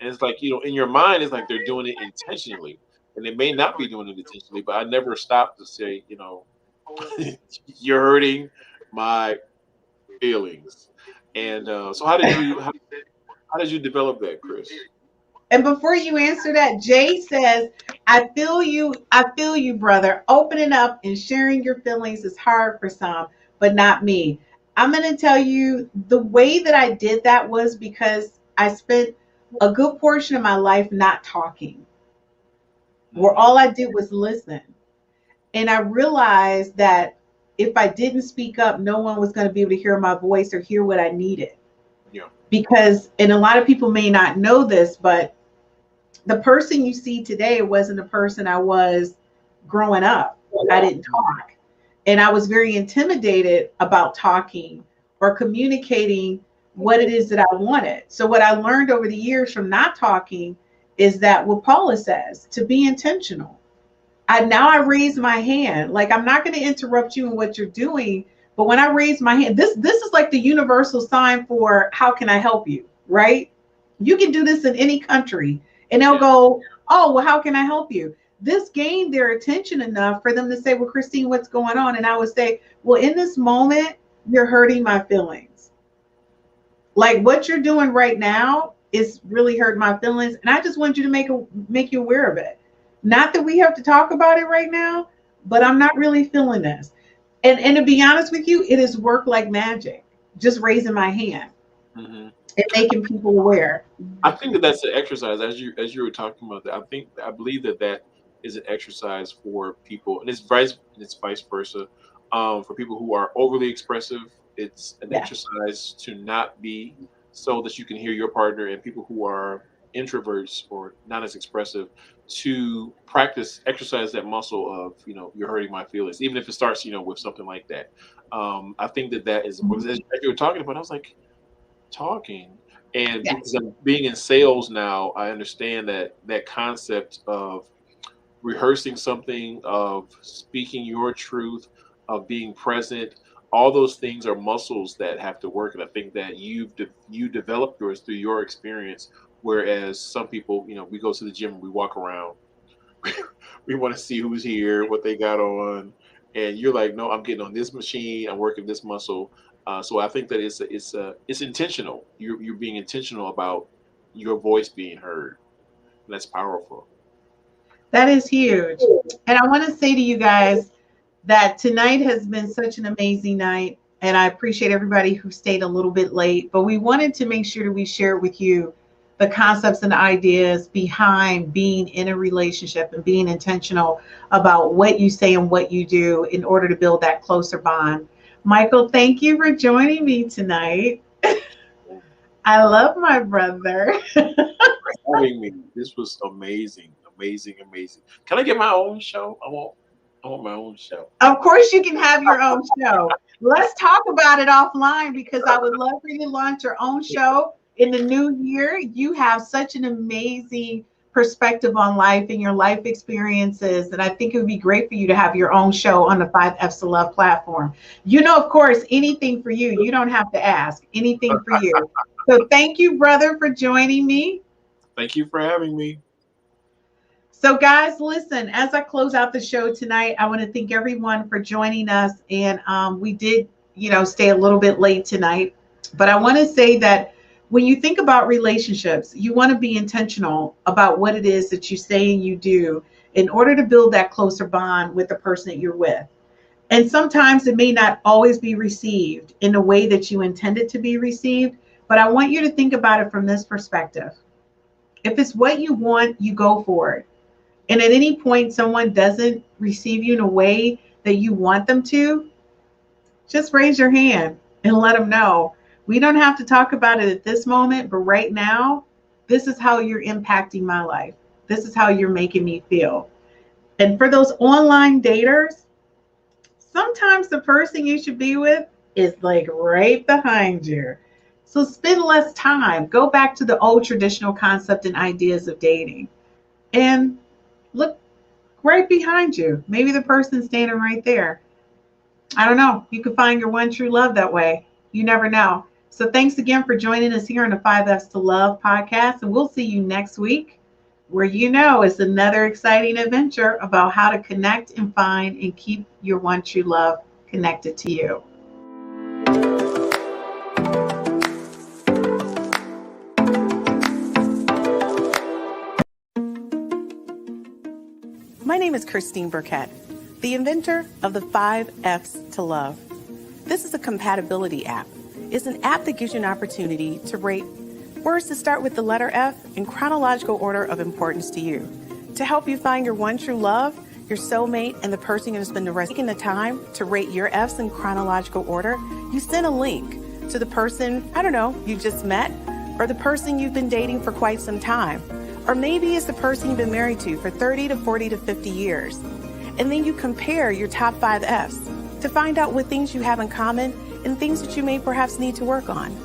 And it's like, in your mind, it's like they're doing it intentionally, and they may not be doing it intentionally, but I never stopped to say, you're hurting my feelings. And so how did you develop that, Chris? And before you answer that, Jay says, I feel you, brother. Opening up and sharing your feelings is hard for some, but not me. I'm going to tell you, the way that I did that was because I spent a good portion of my life not talking, where all I did was listen. And I realized that if I didn't speak up, no one was going to be able to hear my voice or hear what I needed. Yeah. Because, and a lot of people may not know this, but the person you see today wasn't the person I was growing up. I didn't talk. And I was very intimidated about talking or communicating what it is that I wanted. So what I learned over the years from not talking is that what Paula says, to be intentional. Now I raise my hand. Like, I'm not going to interrupt you in what you're doing, but when I raise my hand, this is like the universal sign for how can I help you, right? You can do this in any country, and they'll go, oh, well, how can I help you? This gained their attention enough for them to say, well, Christine, what's going on? And I would say, well, in this moment, you're hurting my feelings. Like, what you're doing right now is really hurting my feelings, and I just want you to make you aware of it. Not that we have to talk about it right now, but I'm not really feeling this. And to be honest with you, it has worked like magic, just raising my hand and making people aware. I think that's an exercise, as you were talking about that. I believe that is an exercise for people, and it's vice versa. For people who are overly expressive, it's an exercise to not be, so that you can hear your partner, and people who are introverts or not as expressive, to exercise that muscle of, you're hurting my feelings, even if it starts, with something like that. I think that is, as you were talking about, I was like, talking. And because I'm being in sales now, I understand that concept of rehearsing something, of speaking your truth, of being present. All those things are muscles that have to work, and I think that you develop yours through your experience. Whereas some people, we go to the gym and we walk around, we want to see who's here, what they got on, and you're like, no, I'm getting on this machine, I'm working this muscle. So I think that it's intentional. You're being intentional about your voice being heard. And that's powerful. That is huge. And I want to say to you guys that tonight has been such an amazing night. And I appreciate everybody who stayed a little bit late. But we wanted to make sure that we share with you the concepts and ideas behind being in a relationship and being intentional about what you say and what you do in order to build that closer bond. Michael, thank you for joining me tonight. I love my brother. Having me. This was amazing. Can I get my own show? I want my own show. Of course you can have your own show. Let's talk about it offline, because I would love for you to launch your own show in the new year. You have such an amazing perspective on life and your life experiences, and I think it would be great for you to have your own show on the 5 F's to Love platform. Of course, anything for you. You don't have to ask. Anything for you. So thank you, brother, for joining me. Thank you for having me. So guys, listen, as I close out the show tonight, I want to thank everyone for joining us. And we did, stay a little bit late tonight, but I want to say that when you think about relationships, you want to be intentional about what it is that you say and you do in order to build that closer bond with the person that you're with. And sometimes it may not always be received in the way that you intended to be received, but I want you to think about it from this perspective. If it's what you want, you go for it. And at any point someone doesn't receive you in a way that you want them to, just raise your hand and let them know. We don't have to talk about it at this moment, but right now, this is how you're impacting my life. This is how you're making me feel. And for those online daters, sometimes the person you should be with is like right behind you. So spend less time. Go back to the old traditional concept and ideas of dating. And look right behind you. Maybe the person's standing right there. I don't know. You can find your one true love that way. You never know. So thanks again for joining us here on the 5 F's to Love podcast. And we'll see you next week, where it's another exciting adventure about how to connect and find and keep your one true love connected to you. My name is Christine Burkett, the inventor of the 5 F's to Love. This is a compatibility app. It's an app that gives you an opportunity to rate words that start with the letter F in chronological order of importance to you. To help you find your one true love, your soulmate, and the person you're going to spend the rest taking the time to rate your F's in chronological order, you send a link to the person, you just met, or the person you've been dating for quite some time. Or maybe it's the person you've been married to for 30 to 40 to 50 years. And then you compare your top 5 F's to find out what things you have in common and things that you may perhaps need to work on.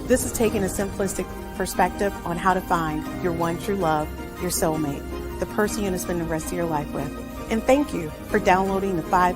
This is taking a simplistic perspective on how to find your one true love, your soulmate, the person you're going to spend the rest of your life with. And thank you for downloading the 5